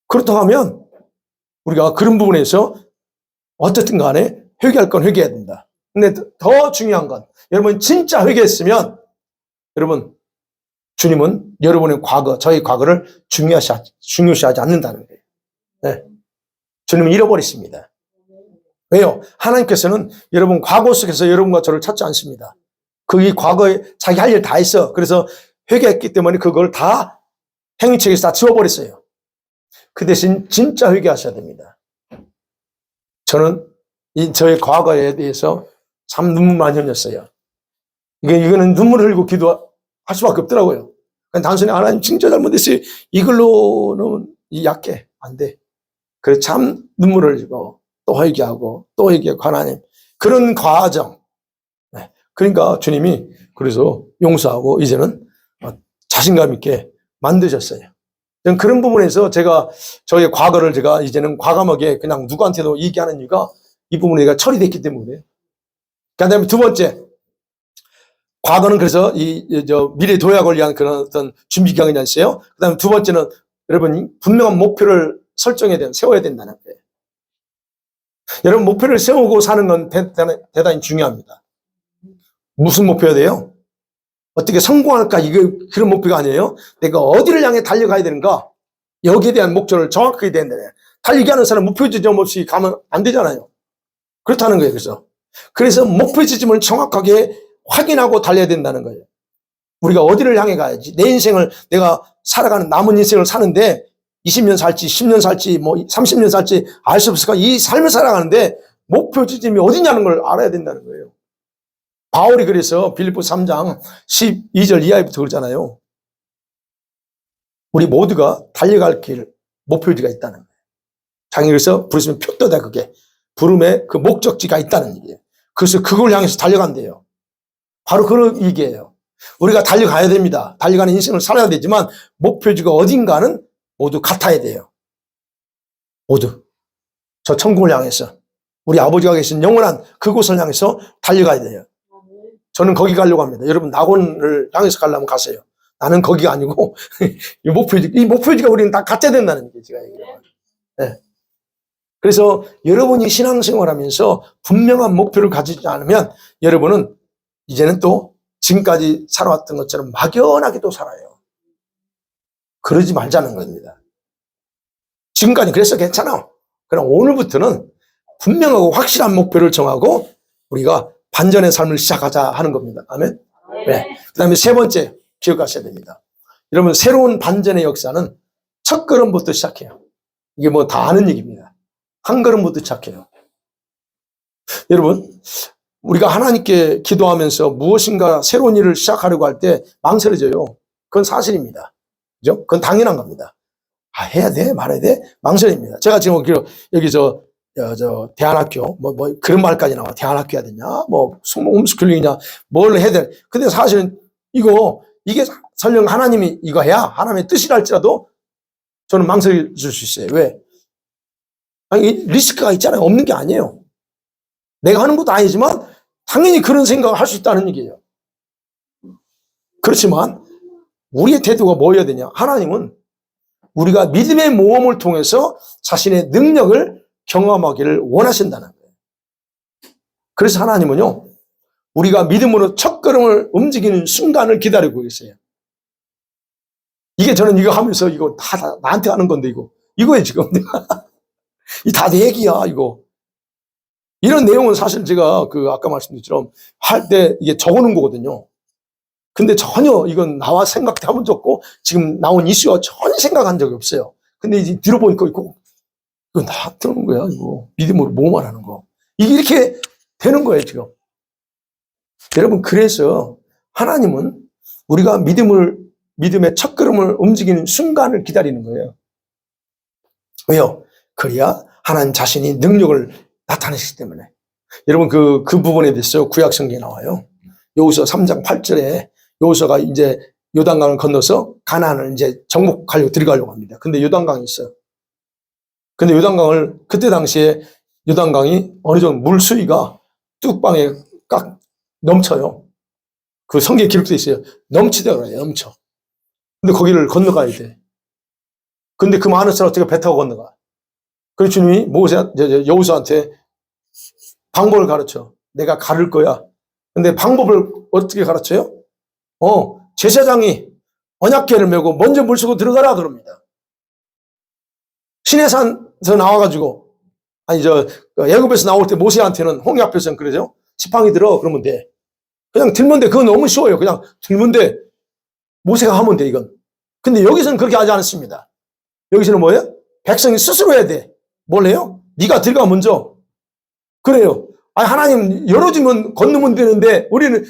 그렇다고 하면 우리가 그런 부분에서 어쨌든 간에 회개할 건 회개해야 된다. 근데 더 중요한 건 여러분 진짜 회개했으면 여러분 주님은 여러분의 과거, 저희 과거를 중요시하지 않는다는 거예요. 네. 주님은 잃어버리십니다. 왜요? 하나님께서는 여러분 과거 속에서 여러분과 저를 찾지 않습니다. 그게 과거에 자기 할 일 다 했어. 그래서 회개했기 때문에 그걸 다 행위책에서 다 지워버렸어요. 그 대신 진짜 회개하셔야 됩니다. 저는 저의 과거에 대해서 참 눈물 많이 흘렸어요. 이거는 눈물을 흘리고 기도할 수밖에 없더라고요. 그냥 단순히 하나님 진짜 잘못했어요. 이걸로는 약해. 안 돼. 그래서 참 눈물을 흘리고 또 회개하고 또 회개하고 하나님 그런 과정. 네. 그러니까 주님이 그래서 용서하고 이제는 자신감 있게 만드셨어요. 저는 그런 부분에서 제가 저의 과거를 제가 이제는 과감하게 그냥 누구한테도 얘기하는 이유가 이 부분에 내가 처리됐기 때문에. 그다음에 두 번째, 과거는 그래서 미래 도약을 위한 그런 어떤 준비 기간이었어요. 그다음에 두 번째는 여러분이 분명한 목표를 세워야 된다는 거예요. 여러분 목표를 세우고 사는 건 대단히 중요합니다. 무슨 목표가 돼요? 어떻게 성공할까? 그런 목표가 아니에요. 내가 어디를 향해 달려가야 되는가? 여기에 대한 목표를 정확하게 된다. 달리기 하는 사람 목표 지점 없이 가면 안 되잖아요. 그렇다는 거예요. 그래서 목표 지점을 정확하게 확인하고 달려야 된다는 거예요. 우리가 어디를 향해 가야지? 내 인생을 내가 살아가는 남은 인생을 사는데 20년 살지 10년 살지 뭐 30년 살지 알 수 없을까? 이 삶을 살아가는데 목표 지점이 어디냐는 걸 알아야 된다는 거예요. 바울이 그래서 빌립보 3장 12절 이하부터 그러잖아요. 우리 모두가 달려갈 길, 목표지가 있다는 거예요. 자기 그래서 부르시면 표도다 그게. 부름의 그 목적지가 있다는 얘기예요. 그래서 그걸 향해서 달려간대요. 바로 그런 얘기예요. 우리가 달려가야 됩니다. 달려가는 인생을 살아야 되지만 목표지가 어딘가는 모두 같아야 돼요. 모두. 저 천국을 향해서 우리 아버지가 계신 영원한 그곳을 향해서 달려가야 돼요. 저는 거기 가려고 합니다. 여러분 낙원을 향해서 가려면 가세요. 나는 거기가 아니고 이 목표지가 우리는 다 같아야 된다는 게 제가 얘기해요. 네. 그래서 여러분이 신앙생활하면서 분명한 목표를 가지지 않으면 여러분은 이제는 또 지금까지 살아왔던 것처럼 막연하게 또 살아요. 그러지 말자는 겁니다. 지금까지 그래서 괜찮아. 그럼 오늘부터는 분명하고 확실한 목표를 정하고 우리가 반전의 삶을 시작하자 하는 겁니다. 아멘. 네. 그 다음에 세 번째 기억하셔야 됩니다. 여러분 새로운 반전의 역사는 첫 걸음부터 시작해요. 이게 뭐 다 아는 얘기입니다. 한 걸음부터 시작해요. 여러분 우리가 하나님께 기도하면서 무엇인가 새로운 일을 시작하려고 할 때 망설여져요. 그건 사실입니다. 그죠? 그건 당연한 겁니다. 해야 돼? 말해야 돼? 망설입니다. 제가 지금 여기 저 대안학교, 그런 말까지 나와. 대안학교 해야 되냐? 홈스쿨링이냐? 뭘 해야 돼? 근데 사실은 이게 설령 하나님이 이거 해야 하나님의 뜻이라 할지라도 저는 망설일 수 있어요. 왜? 아니, 리스크가 있잖아요. 없는 게 아니에요. 내가 하는 것도 아니지만 당연히 그런 생각을 할 수 있다는 얘기예요. 그렇지만 우리의 태도가 뭐여야 되냐? 하나님은 우리가 믿음의 모험을 통해서 자신의 능력을 경험하기를 원하신다는 거예요. 그래서 하나님은요, 우리가 믿음으로 첫걸음을 움직이는 순간을 기다리고 계세요. 이게 저는 이거 하면서 이거 다 나한테 하는 건데 이거예요 지금. 이 다 내 얘기야 이거. 이런 내용은 사실 제가 아까 말씀드렸처럼 할 때 이게 적어놓은 거거든요. 근데 전혀 이건 나와 생각도 해본 적 없고 지금 나온 이슈와 전혀 생각한 적이 없어요. 근데 이제 들어보니까 이거 나한테 오는 거야 이거. 믿음으로 뭐만 하는 거. 이게 이렇게 되는 거예요 지금. 여러분 그래서 하나님은 우리가 믿음의 첫걸음을 움직이는 순간을 기다리는 거예요. 왜요? 그래야 하나님 자신이 능력을 나타내시기 때문에. 여러분 그 부분에 대해서 구약 성경에 나와요. 여호수아 3장 8절에 여호수아가 이제 요단강을 건너서 가나안을 이제 정복하려고 들어가려고 합니다. 근데 요단강이 있어요. 근데 요단강을 그때 당시에 요단강이 어느 정도 물 수위가 뚝방에 꽉 넘쳐요. 그 성경에 기록되어 있어요. 넘치다고 그래요. 넘쳐. 근데 거기를 건너가야 돼. 근데 그 많은 사람 어떻게 배 타고 건너가? 그래서 주님이 여호수아한테 방법을 가르쳐. 내가 가를 거야. 근데 방법을 어떻게 가르쳐요? 제사장이 언약궤를 메고 먼저 물속으로 들어가라 그럽니다. 시내산에서 나와가지고 애굽에서 나올 때 모세한테는 홍해 앞에서는 그러죠. 지팡이 들어 그러면 돼. 그냥 들면 돼. 그건 너무 쉬워요. 그냥 들면 돼. 모세가 하면 돼 이건. 근데 여기서는 그렇게 하지 않습니다. 여기서는 뭐예요? 백성이 스스로 해야 돼. 뭘 해요? 네가 들어가 먼저. 그래요. 하나님 열어주면 건너면 되는데 우리는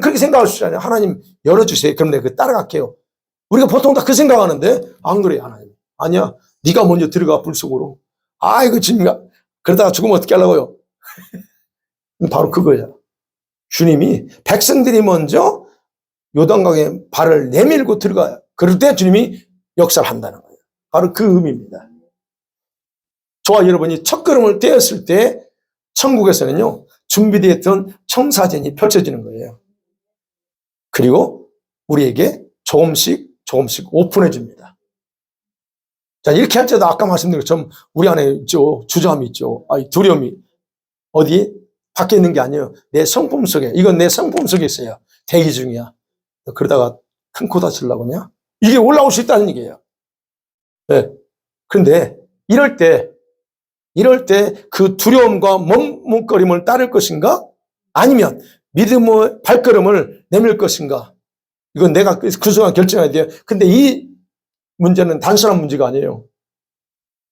그렇게 생각할 수 있잖아요. 하나님 열어주세요. 그럼 내가 따라갈게요. 우리가 보통 다 그 생각하는데 안 그래요. 하나님. 아니야. 네가 먼저 들어가 물속으로. 이거 주님가 그러다가 죽으면 어떻게 하려고요? 바로 그거예요. 주님이 백성들이 먼저 요단강에 발을 내밀고 들어가요. 그럴 때 주님이 역사를 한다는 거예요. 바로 그 의미입니다. 저와 여러분이 첫걸음을 떼었을 때 천국에서는요, 준비되어 있던 청사진이 펼쳐지는 거예요. 그리고 우리에게 조금씩 오픈해 줍니다. 자, 이렇게 할 때도 아까 말씀드린 것처럼 우리 안에 있죠. 주저함이 있죠. 두려움이. 어디? 밖에 있는 게 아니에요. 내 성품 속에. 이건 내 성품 속에 있어요. 대기 중이야. 그러다가 큰 코 다치려고 그냥? 이게 올라올 수 있다는 얘기예요. 네. 그런데 이럴 때 그 두려움과 머뭇거림을 따를 것인가? 아니면 믿음의 발걸음을 내밀 것인가? 이건 내가 그 순간 결정해야 돼요. 근데 이 문제는 단순한 문제가 아니에요.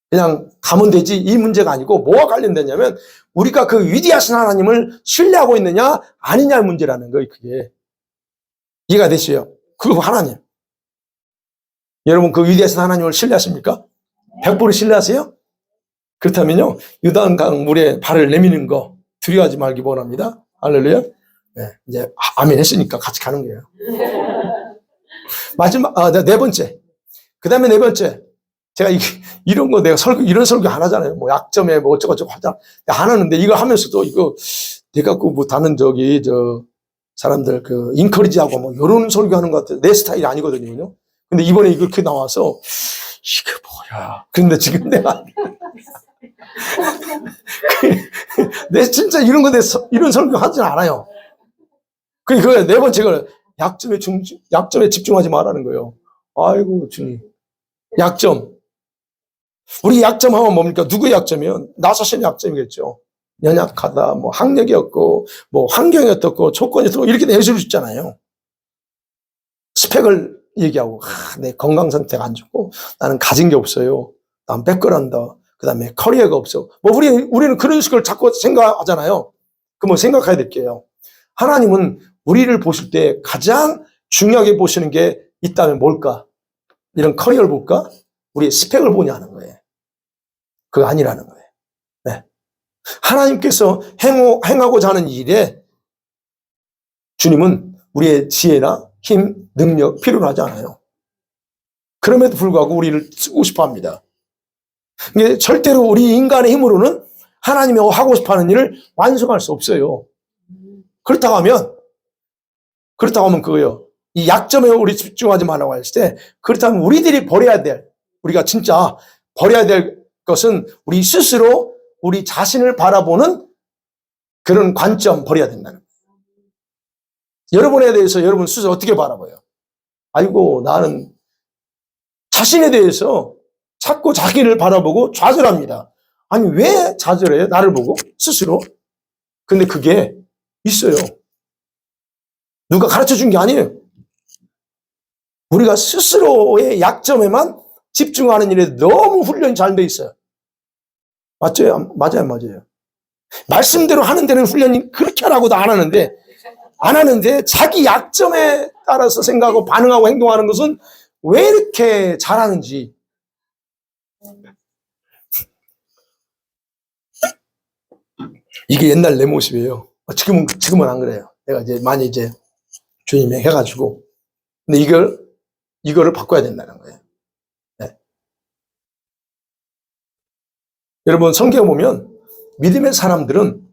그냥 가면 되지 이 문제가 아니고 뭐와 관련되냐면 우리가 그 위대하신 하나님을 신뢰하고 있느냐 아니냐의 문제라는 거예요. 그게. 이해가 되시죠? 그거 하나님. 여러분 그 위대하신 하나님을 신뢰하십니까? 100% 신뢰하세요? 그렇다면요, 요단강 물에 발을 내미는 거 두려워하지 말기 원합니다. 할렐루야. 네, 이제 아멘 했으니까 같이 가는 거예요. 마지막, 네 번째. 그 다음에 네 번째. 제가 이런 거 내가 이런 설교 안 하잖아요. 뭐 약점에 뭐 어쩌고저쩌고 하잖아. 안 하는데 이거 하면서도 이거 내가 뭐 다른 사람들 인커리지하고 뭐 이런 설교하는 것 같아요. 내 스타일이 아니거든요. 근데 이번에 이렇게 나와서 이게 뭐야. 근데 지금 내가 내 진짜 이런 이런 설교 하진 않아요. 그게 네 번째가 약점에 집중하지 말라는 거예요. 아이고, 주님. 약점. 우리 약점 하면 뭡니까? 누구의 약점이면? 나 자신의 약점이겠죠. 연약하다, 뭐, 학력이 없고, 뭐, 환경이 어떻고, 조건이 어떻고, 이렇게 내세울 수 있잖아요. 스펙을 얘기하고, 내 건강 상태가 안 좋고, 나는 가진 게 없어요. 난 백걸한다. 그 다음에 커리어가 없어. 뭐, 우리는 그런 식을 자꾸 생각하잖아요. 그럼 생각해야 될 게요. 하나님은 우리를 보실 때 가장 중요하게 보시는 게 있다면 뭘까? 이런 커리어를 볼까? 우리의 스펙을 보냐는 거예요. 그거 아니라는 거예요. 네. 하나님께서 행하고자 하는 일에 주님은 우리의 지혜나 힘, 능력 필요로 하지 않아요. 그럼에도 불구하고 우리를 쓰고 싶어 합니다. 절대로 우리 인간의 힘으로는 하나님이 하고 싶어 하는 일을 완성할 수 없어요. 그렇다고 하면 그거예요. 이 약점에 우리 집중하지 말라고 했을 때, 그렇다면 우리들이 우리가 진짜 버려야 될 것은 우리 스스로 우리 자신을 바라보는 그런 관점 버려야 된다는 거예요. 여러분에 대해서 여러분 스스로 어떻게 바라봐요? 아이고, 나는 자신에 대해서 자꾸 자기를 바라보고 좌절합니다. 아니, 왜 좌절해요? 나를 보고? 스스로? 근데 그게 있어요. 누가 가르쳐 준 게 아니에요. 우리가 스스로의 약점에만 집중하는 일에 너무 훈련이 잘 돼 있어요. 맞죠? 맞아요. 말씀대로 하는 데는 훈련이 그렇게 하라고도 안 하는데 자기 약점에 따라서 생각하고 반응하고 행동하는 것은 왜 이렇게 잘하는지. 이게 옛날 내 모습이에요. 지금은 안 그래요. 내가 이제 많이 주님이 해가지고. 근데 이거를 바꿔야 된다는 거예요. 네. 여러분, 성경에 보면 믿음의 사람들은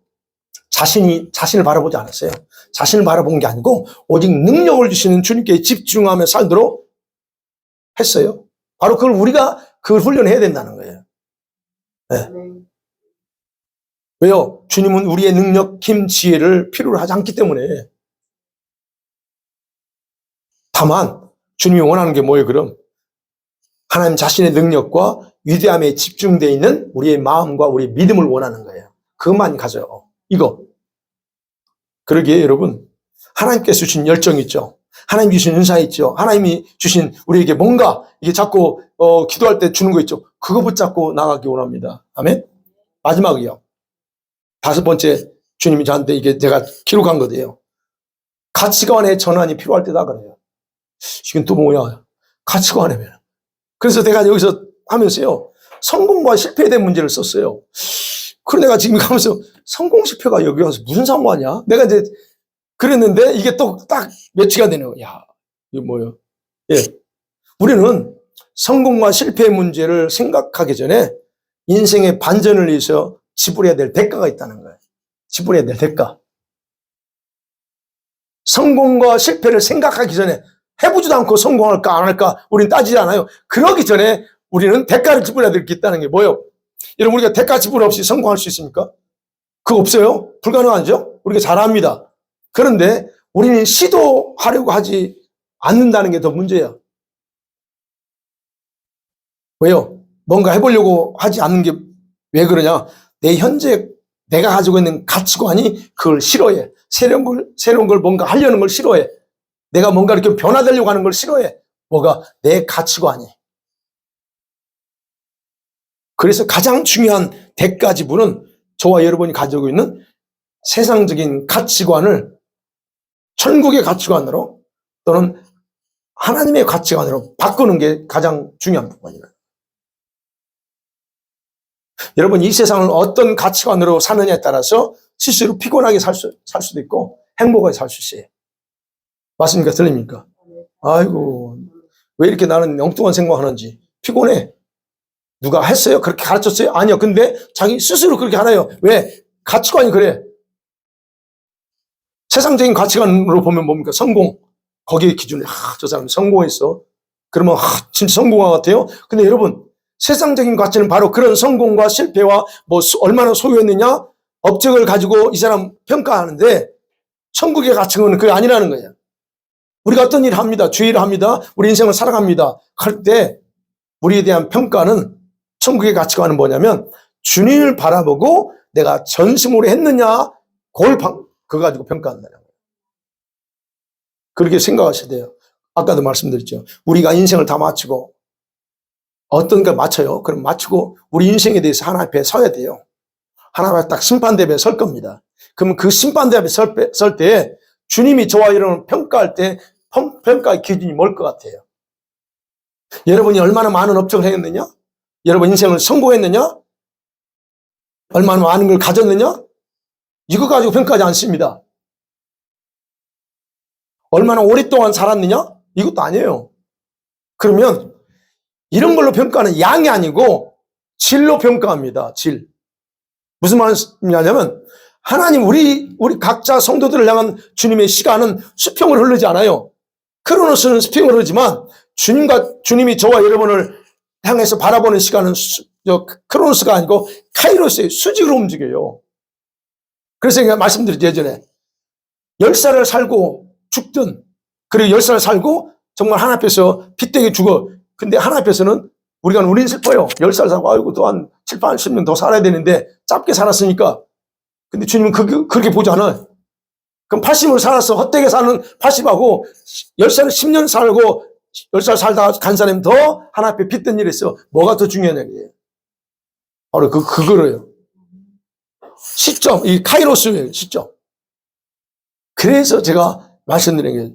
자신을 바라보지 않았어요. 자신을 바라본 게 아니고 오직 능력을 주시는 주님께 집중하며 살도록 했어요. 바로 우리가 그걸 훈련해야 된다는 거예요. 네. 왜요? 주님은 우리의 능력, 힘, 지혜를 필요로 하지 않기 때문에. 다만 주님이 원하는 게 뭐예요, 그럼? 하나님 자신의 능력과 위대함에 집중되어 있는 우리의 마음과 우리의 믿음을 원하는 거예요. 그것만 가져요. 이거. 그러기에 여러분, 하나님께서 주신 열정이 있죠. 하나님이 주신 은사 있죠. 하나님이 주신 우리에게 뭔가 이게 자꾸 기도할 때 주는 거 있죠. 그거 붙잡고 나가기 원합니다. 아멘? 마지막이요. 5번째 주님이 저한테 이게 제가 기록한 거예요. 가치관의 전환이 필요할 때다 그래요. 이건 또 뭐야? 가치관이면. 그래서 내가 여기서 하면서요. 성공과 실패에 대한 문제를 썼어요. 그래 내가 지금 가면서 성공 실패가 여기 와서 무슨 상관이야? 내가 이제 그랬는데 이게 또 딱 매치가 되네요. 야, 이게 뭐예요? 예. 우리는 성공과 실패의 문제를 생각하기 전에 인생의 반전을 위해서 지불해야 될 대가가 있다는 거예요. 지불해야 될 대가. 성공과 실패를 생각하기 전에 해보지도 않고 성공할까 안 할까 우리는 따지지 않아요. 그러기 전에 우리는 대가를 지불해야 될 게 있다는 게 뭐예요? 여러분 우리가 대가 지불 없이 성공할 수 있습니까? 그거 없어요. 불가능하죠. 우리가 잘합니다. 그런데 우리는 시도하려고 하지 않는다는 게 더 문제야. 왜요? 뭔가 해보려고 하지 않는 게 왜 그러냐? 내 현재 내가 가지고 있는 가치관이 그걸 싫어해. 새로운 걸 뭔가 하려는 걸 싫어해. 내가 뭔가 이렇게 변화되려고 하는 걸 싫어해. 뭐가? 내 가치관이. 그래서 가장 중요한 대가 지불은 저와 여러분이 가지고 있는 세상적인 가치관을 천국의 가치관으로 또는 하나님의 가치관으로 바꾸는 게 가장 중요한 부분이에요. 여러분 이 세상을 어떤 가치관으로 사느냐에 따라서 스스로 피곤하게 살 수도 있고 행복하게 살 수 있어요. 맞습니까? 들립니까? 아이고 왜 이렇게 나는 엉뚱한 생각하는지 피곤해. 누가 했어요? 그렇게 가르쳤어요? 아니요. 근데 자기 스스로 그렇게 하나요? 왜? 가치관이 그래. 세상적인 가치관으로 보면 뭡니까? 성공. 거기에 기준에 저 사람 성공했어. 그러면 진짜 성공한 것 같아요. 근데 여러분 세상적인 가치는 바로 그런 성공과 실패와 뭐 얼마나 소유했느냐 업적을 가지고 이 사람 평가하는데 천국의 가치는 그게 아니라는 거예요. 우리가 어떤 일을 합니다. 주의를 합니다. 우리 인생을 살아갑니다. 할 때 우리에 대한 평가는 천국의 가치관은 뭐냐면 주님을 바라보고 내가 전심으로 했느냐 그거 가지고 평가한다는 거예요. 그렇게 생각하셔야 돼요. 아까도 말씀드렸죠. 우리가 인생을 다 마치고 어떤 걸 맞춰요. 그럼 맞추고 우리 인생에 대해서 하나님 앞에 서야 돼요. 하나님 앞에 딱 심판대에 설 겁니다. 그러면 그 심판대 앞에 설 때 주님이 저와 여러분을 평가할 때 평가의 기준이 뭘 것 같아요? 여러분이 얼마나 많은 업적을 했느냐? 여러분 인생을 성공했느냐? 얼마나 많은 걸 가졌느냐? 이거 가지고 평가하지 않습니다. 얼마나 오랫동안 살았느냐? 이것도 아니에요. 그러면 이런 걸로 평가하는 양이 아니고 질로 평가합니다. 질. 무슨 말이냐면 하나님 우리 각자 성도들을 향한 주님의 시간은 수평을 흐르지 않아요. 크로노스는 수평을 흐르지만 주님이 저와 여러분을 향해서 바라보는 시간은 크로노스가 아니고 카이로스의 수직으로 움직여요. 그래서 제가 말씀드렸죠. 예전에 10살을 살고 죽든 그리고 10살 살고 정말 하나님 앞에서 핏대게 죽어. 근데 하나님 앞에서는 우리는 슬퍼요. 10살 살고 아이고 또 한 7, 80년 더 살아야 되는데 짧게 살았으니까. 근데 주님은 그렇게 보지 않아요. 그럼 80을 살아서 헛되게 사는 80하고 10살 10년 살고 10살 살다가 간 사람이 더 하나님 앞에 핏든 일이 있어. 뭐가 더 중요하냐 이게. 바로 그거예요. 시점, 이 카이로스예요. 시점. 그래서 제가 말씀드린 게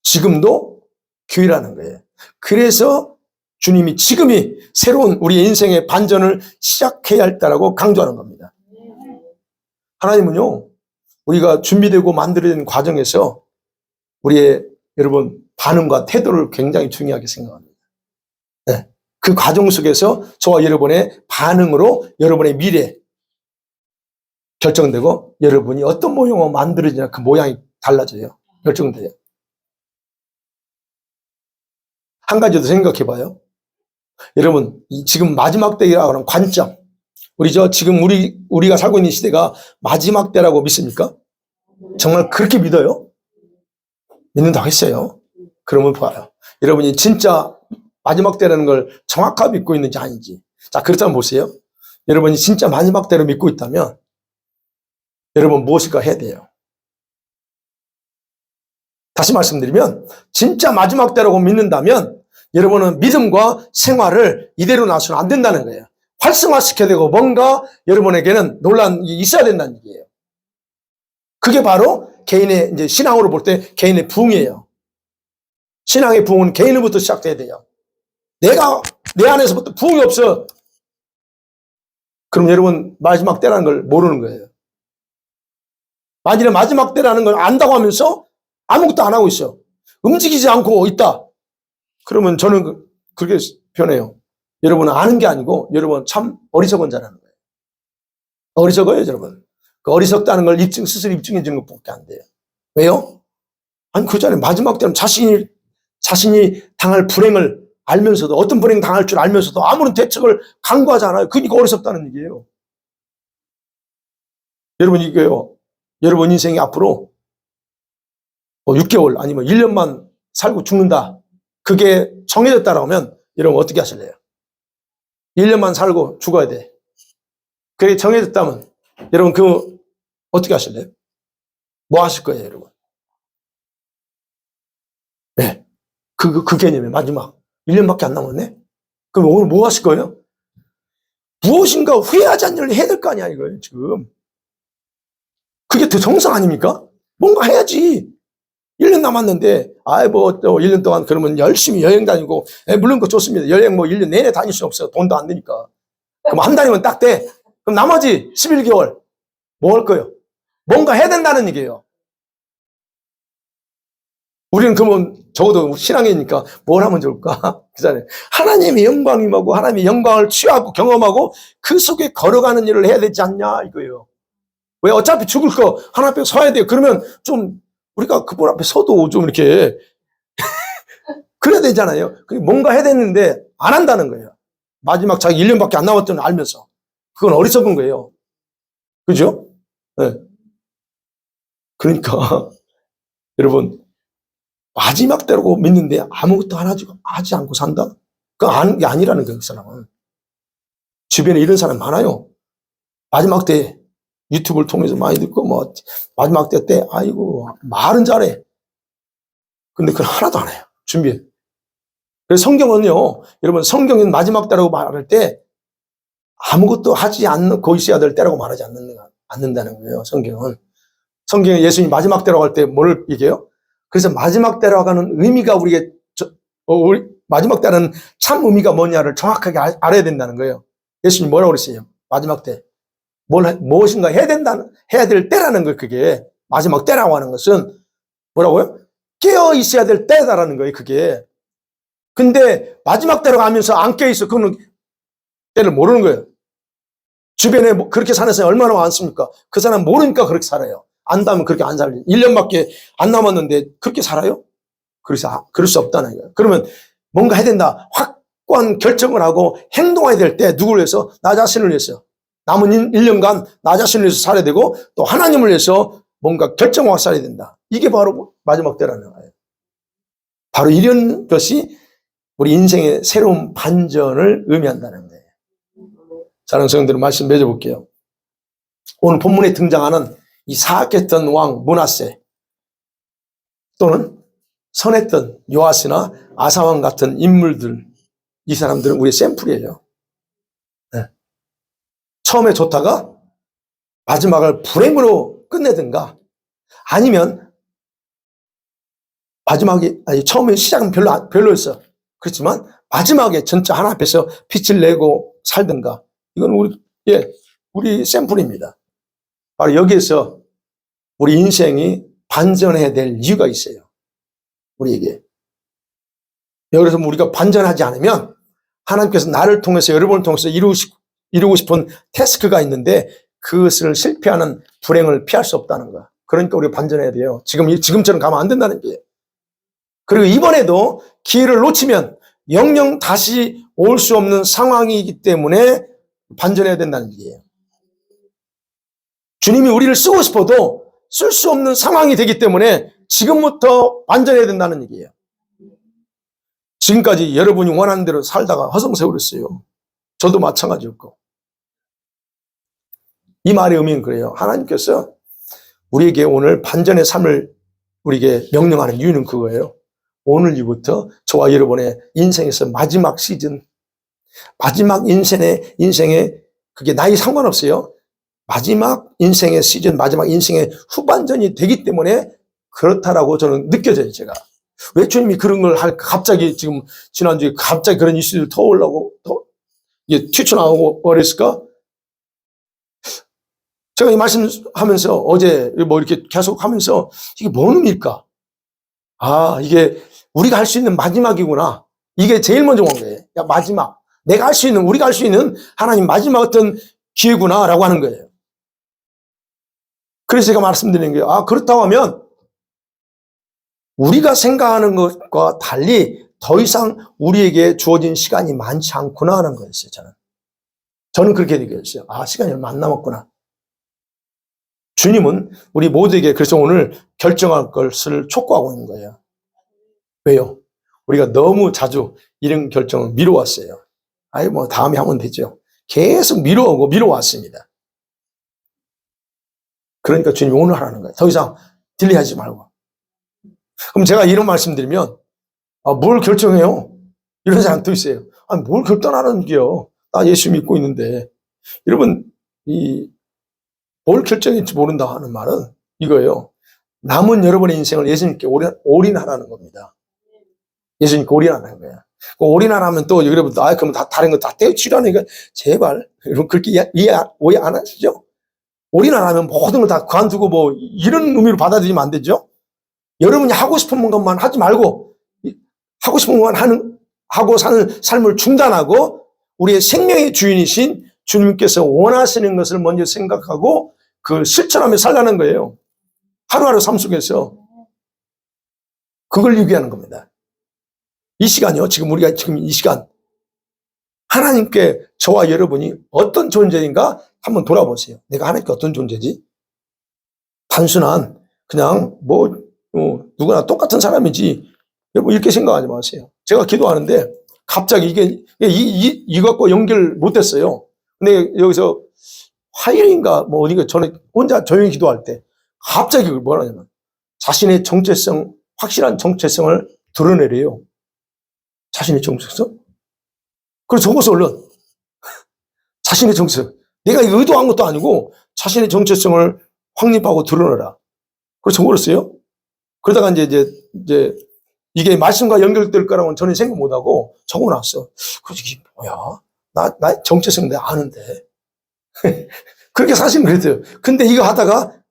지금도 기회라는 거예요. 그래서 주님이 지금이 새로운 우리의 인생의 반전을 시작해야 할다라고 강조하는 겁니다. 하나님은요, 우리가 준비되고 만들어진 과정에서 우리의 여러분 반응과 태도를 굉장히 중요하게 생각합니다. 네. 그 과정 속에서 저와 여러분의 반응으로 여러분의 미래 결정되고 여러분이 어떤 모형으로 만들어지냐 그 모양이 달라져요. 결정돼요. 한 가지 더 생각해 봐요. 여러분, 지금 마지막 때라고 하는 관점. 지금 우리가 살고 있는 시대가 마지막 때라고 믿습니까? 정말 그렇게 믿어요? 믿는다고 했어요. 그러면 봐요. 여러분이 진짜 마지막 때라는 걸 정확하게 믿고 있는지 아닌지. 자, 그렇다면 보세요. 여러분이 진짜 마지막 때로 믿고 있다면 여러분 무엇일까 해야 돼요. 다시 말씀드리면 진짜 마지막 때라고 믿는다면 여러분은 믿음과 생활을 이대로 놔서는 안 된다는 거예요. 활성화시켜야 되고 뭔가 여러분에게는 논란이 있어야 된다는 얘기예요. 그게 바로 개인의 이제 신앙으로 볼 때 개인의 부흥이에요. 신앙의 부흥은 개인으로부터 시작돼야 돼요. 내가 내 안에서부터 부흥이 없어. 그럼 여러분 마지막 때라는 걸 모르는 거예요. 만일에 마지막 때라는 걸 안다고 하면서 아무것도 안 하고 있어. 움직이지 않고 있다. 그러면 저는 그렇게 변해요. 여러분은 아는 게 아니고 여러분 참 어리석은 자라는 거예요. 어리석어요, 여러분. 그 어리석다는 걸 스스로 입증해 주는 것밖에 안 돼요. 왜요? 아니, 그 자리에 마지막 때는 자신이 당할 불행을 알면서도, 어떤 불행 당할 줄 알면서도 아무런 대책을 강구하지 않아요. 그러니까 어리석다는 얘기예요. 여러분, 이게요. 여러분 인생이 앞으로 6개월 아니면 1년만 살고 죽는다. 그게 정해졌다라고 하면 여러분 어떻게 하실래요? 1년만 살고 죽어야 돼. 그게 정해졌다면 여러분 어떻게 하실래요? 뭐 하실 거예요, 여러분? 네. 그 개념이 마지막 1년밖에 안 남았네? 그럼 오늘 뭐 하실 거예요? 무엇인가 후회하지 않는 일을 해야 될 거 아니야, 이거예요, 지금. 그게 더 정상 아닙니까? 뭔가 해야지. 1년 남았는데, 또 1년 동안 그러면 열심히 여행 다니고, 물론 그거 좋습니다. 여행 1년 내내 다닐 수 없어요. 돈도 안 되니까. 그럼 한 달이면 딱 돼. 그럼 나머지 11개월, 뭐 할 거예요? 뭔가 해야 된다는 얘기예요. 우리는 그러면 적어도 신앙이니까 뭘 하면 좋을까? 그잖아요. 하나님의 영광이 임하고 하나님의 영광을 취하고 경험하고 그 속에 걸어가는 일을 해야 되지 않냐 이거예요. 왜 어차피 죽을 거 하나님 앞에 서야 돼요. 그러면 좀 우리가 그분 앞에 서도 좀 이렇게 그래야 되잖아요. 뭔가 해야 되는데 안 한다는 거예요. 마지막 자기 1년밖에 안 남았다는 걸 알면서. 그건 어리석은 거예요. 그죠? 네. 그러니까 여러분 마지막 때라고 믿는데 아무것도 하지 않고 산다? 그게 아니라는 거예요, 그 사람은. 주변에 이런 사람 많아요. 마지막 때 유튜브를 통해서 많이 듣고, 마지막 때, 아이고, 말은 잘해. 근데 그건 하나도 안 해요. 준비해. 그래서 성경은요, 여러분, 성경은 마지막 때라고 말할 때 아무것도 하지 않고 있어야 될 때라고 말하지 않는다는 거예요, 성경은. 성경에 예수님이 마지막 때라고 할 때 뭘 얘기해요? 그래서 마지막 때라고 하는 의미가 우리 마지막 때라는 참 의미가 뭐냐를 정확하게 알아야 된다는 거예요. 예수님 뭐라고 그랬어요? 마지막 때. 무엇인가 해야 될 때라는 거예요, 그게. 마지막 때라고 하는 것은 뭐라고요? 깨어 있어야 될 때다라는 거예요, 그게. 근데 마지막 때라고 하면서 안 깨어 있어. 그거는 때를 모르는 거예요. 주변에 그렇게 사는 사람이 얼마나 많습니까? 그 사람 모르니까 그렇게 살아요. 안다면 그렇게 안 살아요. 1년밖에 안 남았는데 그렇게 살아요? 그래서 그럴 수 없다는 거예요. 그러면 뭔가 해야 된다. 확고한 결정을 하고 행동해야 될 때 누구를 위해서? 나 자신을 위해서. 남은 1년간 나 자신을 위해서 살아야 되고 또 하나님을 위해서 뭔가 결정하고 살아야 된다. 이게 바로 마지막 때라는 거예요. 바로 이런 것이 우리 인생의 새로운 반전을 의미한다는 거예요. 사랑하는 성도들 말씀 맺어볼게요. 오늘 본문에 등장하는 이 사악했던 왕 므낫세 또는 선했던 요아스나 아사왕 같은 인물들, 이 사람들은 우리의 샘플이에요. 네. 처음에 좋다가 마지막을 불행으로 끝내든가 아니면 처음에 시작은 별로였어. 그렇지만 마지막에 진짜 하나 앞에서 빛을 내고 살든가 이건 우리 샘플입니다. 바로 여기에서 우리 인생이 반전해야 될 이유가 있어요. 우리에게. 여기서 우리가 반전하지 않으면 하나님께서 나를 통해서 여러분을 통해서 이루고 싶은 태스크가 있는데 그것을 실패하는 불행을 피할 수 없다는 거야. 그러니까 우리가 반전해야 돼요. 지금처럼 가면 안 된다는 거예요. 그리고 이번에도 기회를 놓치면 영영 다시 올 수 없는 상황이기 때문에 반전해야 된다는 얘기예요. 주님이 우리를 쓰고 싶어도 쓸 수 없는 상황이 되기 때문에 지금부터 반전해야 된다는 얘기예요. 지금까지 여러분이 원하는 대로 살다가 허송세월했어요. 저도 마찬가지였고. 이 말의 의미는 그래요. 하나님께서 우리에게 오늘 반전의 삶을 우리에게 명령하는 이유는 그거예요. 오늘 이후부터 저와 여러분의 인생에서 마지막 시즌, 마지막 인생에 그게 나이 상관없어요. 마지막 인생의 시즌, 마지막 인생의 후반전이 되기 때문에 그렇다라고 저는 느껴져요, 제가. 왜 주님이 그런 걸 갑자기 지금 지난주에 갑자기 그런 이슈들 터올라고 이게 튀쳐나오고 그랬을까? 제가 이 말씀하면서 어제 뭐 이렇게 계속 하면서 이게 뭔 의미일까? 아, 이게 우리가 할 수 있는 마지막이구나. 이게 제일 먼저 온 거예요. 야, 마지막. 내가 할 수 있는, 우리가 할 수 있는 하나님 마지막 어떤 기회구나라고 하는 거예요. 그래서 제가 말씀드리는 게, 아, 그렇다고 하면 우리가 생각하는 것과 달리 더 이상 우리에게 주어진 시간이 많지 않구나 하는 거였어요, 저는 그렇게 느꼈어요. 아, 시간이 얼마 안 남았구나. 주님은 우리 모두에게 그래서 오늘 결정할 것을 촉구하고 있는 거예요. 왜요? 우리가 너무 자주 이런 결정을 미뤄왔어요. 아이, 뭐, 다음에 하면 되죠. 계속 미뤄오고 미뤄왔습니다. 그러니까 주님이 오늘 하라는 거예요. 더 이상 딜레이하지 말고. 그럼 제가 이런 말씀 드리면, 아, 뭘 결정해요? 이런 사람도 있어요. 아, 뭘 결정하는 게요? 나 예수 믿고 있는데. 여러분, 뭘 결정할지 모른다 하는 말은 이거예요. 남은 여러분의 인생을 예수님께 올인하라는 겁니다. 예수님께 올인하라는 거예요. 올인하라면 또 여러분, 아, 그럼 다른 거 다 떼어치라니까. 제발. 여러분, 그렇게 오해 안 하시죠? 올인하라면 모든 걸 다 그만두고 뭐, 이런 의미로 받아들이면 안 되죠? 여러분이 하고 싶은 것만 하지 말고, 하고 싶은 것만 하고 사는 삶을 중단하고, 우리의 생명의 주인이신 주님께서 원하시는 것을 먼저 생각하고, 그걸 실천하며 살라는 거예요. 하루하루 삶 속에서. 그걸 얘기하는 겁니다. 이 시간이요. 우리가 지금 이 시간. 하나님께 저와 여러분이 어떤 존재인가 한번 돌아보세요. 내가 하나님께 어떤 존재지? 단순한, 그냥 누구나 똑같은 사람이지. 여러분, 이렇게 생각하지 마세요. 제가 기도하는데, 갑자기 이거 갖고 연결 못 했어요. 근데 여기서 화요일인가, 어디가 전에 혼자 조용히 기도할 때, 갑자기 그걸 뭐라 하냐면, 자신의 정체성, 확실한 정체성을 드러내래요. 자신의 정체성? 그래서 적어서 얼른. 자신의 정체성. 내가 의도한 것도 아니고, 자신의 정체성을 확립하고 드러내라. 그래서 적어버렸어요. 그러다가 이제 이게 말씀과 연결될 거라고는 전혀 생각 못 하고 적어놨어. 그래서 이게 뭐야? 나 정체성 내가 아는데. 그렇게 사실은 그랬어요. 근데 이거 하다가,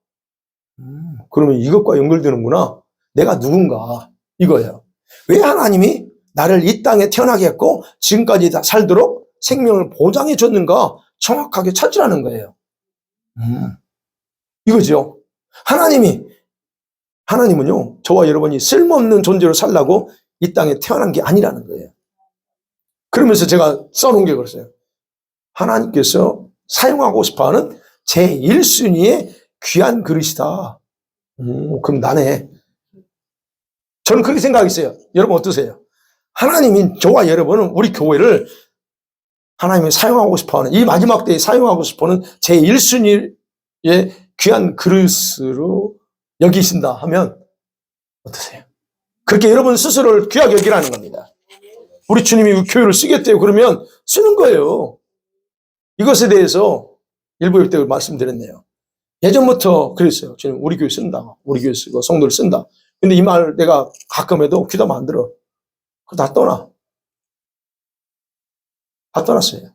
그러면 이것과 연결되는구나. 내가 누군가. 이거예요. 왜 하나님이 나를 이 땅에 태어나게 했고, 지금까지 다 살도록 생명을 보장해 줬는가 정확하게 찾으라는 거예요. 이거죠. 하나님은요, 저와 여러분이 쓸모없는 존재로 살라고 이 땅에 태어난 게 아니라는 거예요. 그러면서 제가 써놓은 게 그랬어요. 하나님께서 사용하고 싶어 하는 제1순위의 귀한 그릇이다. 그럼 나네. 저는 그렇게 생각했어요. 여러분 어떠세요? 하나님이 저와 여러분은 우리 교회를 하나님이 사용하고 싶어 하는, 이 마지막 때에 사용하고 싶어 하는 제1순위의 귀한 그릇으로 여기신다 하면 어떠세요? 그렇게 여러분 스스로를 귀하게 여기라는 겁니다. 우리 주님이 교회를 쓰겠대요. 그러면 쓰는 거예요. 이것에 대해서 일부 때 말씀드렸네요. 예전부터 그랬어요. 주님, 우리 교회 쓴다. 우리 교회 쓰고 성도를 쓴다. 근데 이 말 내가 가끔 해도 귀담아 안 들어. 그거 다 떠나. 다 떠났어요.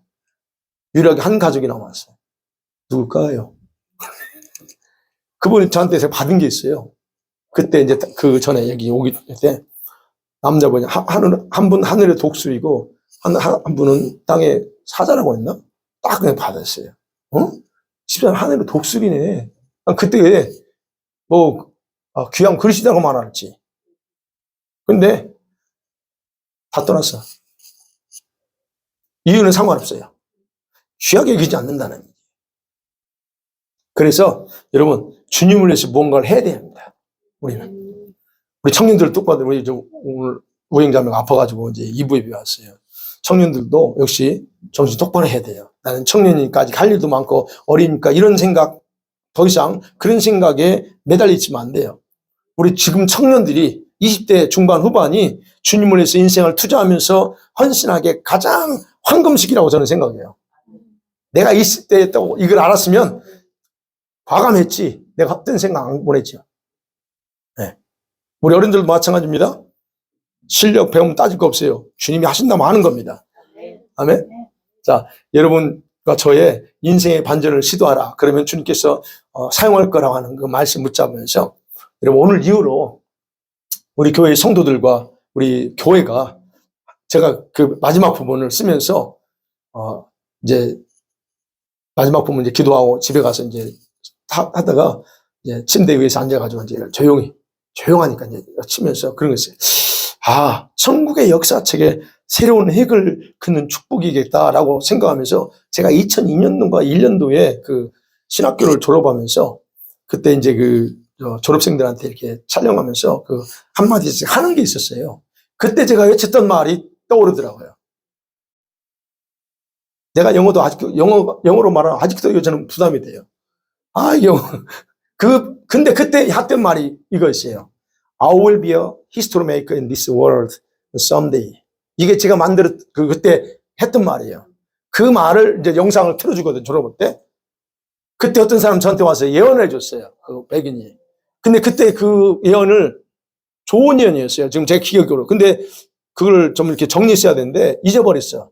유일하게 한 가족이 남았어요. 누굴까요? 그분이 저한테 제가 받은 게 있어요. 그때 이제 그 전에 여기 오기 때 남자분이 한 분 하늘의 독수리고 한 분은 땅의 사자라고 했나? 딱 그냥 받았어요. 집사람 하늘의 독수리네. 그때 귀한 그릇이라고 말할지. 근데 다 떠났어. 이유는 상관없어요. 귀하게 여기지 않는다는 얘기예요. 그래서 여러분 주님을 위해서 무언가를 해야 됩니다. 우리 청년들 똑같이 우리 오늘 우행자매가 아파가지고 이제 2부에 왔어요. 청년들도 역시 정신 똑바로 해야 돼요. 나는 청년이니까 아직 할 일도 많고 어리니까 이런 생각, 더 이상 그런 생각에 매달리지면 안 돼요. 우리 지금 청년들이 20대 중반 후반이 주님을 위해서 인생을 투자하면서 헌신하게 가장 황금 시기라고 저는 생각해요. 내가 있을 때 또 이걸 알았으면 과감했지. 내가 헛된 생각 안 보냈죠. 네. 우리 어른들도 마찬가지입니다. 실력 배우면 따질 거 없어요. 주님이 하신다면 하는 겁니다. 아멘. 자, 여러분 저의 인생의 반전을 시도하라. 그러면 주님께서 사용할 거라고 하는 그 말씀 붙잡으면서 여러분 오늘 이후로 우리 교회 성도들과 우리 교회가 제가 그 마지막 부분을 쓰면서 이제 마지막 부분 이제 기도하고 집에 가서 이제 하다가 이제 침대 위에서 앉아가지고 이제 조용하니까 이제 치면서 그런 거 있어요. 천국의 역사책에 새로운 획을 긋는 축복이겠다라고 생각하면서 제가 2002년도인가 1년도에 그 신학교를 졸업하면서 그때 이제 그 졸업생들한테 이렇게 촬영하면서 그 한마디씩 하는 게 있었어요. 그때 제가 외쳤던 말이 떠오르더라고요. 내가 영어도 아직도 영어로 말하면 아직도 저는 부담이 돼요. 영어. 근데 그때 했던 말이 이거였어요. I will be a history maker in this world someday. 이게 제가 그때 했던 말이에요. 그 말을 이제 영상을 틀어주거든, 졸업할 때. 그때 어떤 사람 저한테 와서 예언을 해줬어요. 그 백인이. 근데 그때 그 예언을 좋은 예언이었어요. 지금 제 기억으로. 근데 그걸 좀 이렇게 정리했어야 되는데 잊어버렸어.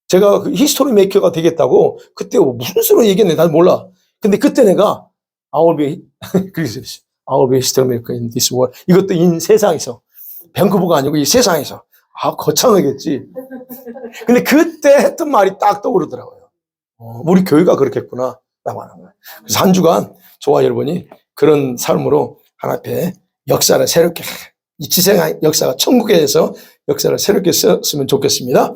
제가 그 히스토리 메이커가 되겠다고 그때 무슨 수로 얘기했는지 난 몰라. 근데 그때 내가 I will be history maker in this world. 이것도 세상에서. 밴쿠버가 아니고 이 세상에서. 거창하겠지. 근데 그때 했던 말이 딱 떠오르더라고요. 우리 교회가 그렇겠구나. 라고 하는 거예요. 그래서 한 주간 저와 여러분이 그런 삶으로 하나님 앞에 역사를 새롭게, 이 지생의 역사가 천국에서 역사를 새롭게 썼으면 좋겠습니다.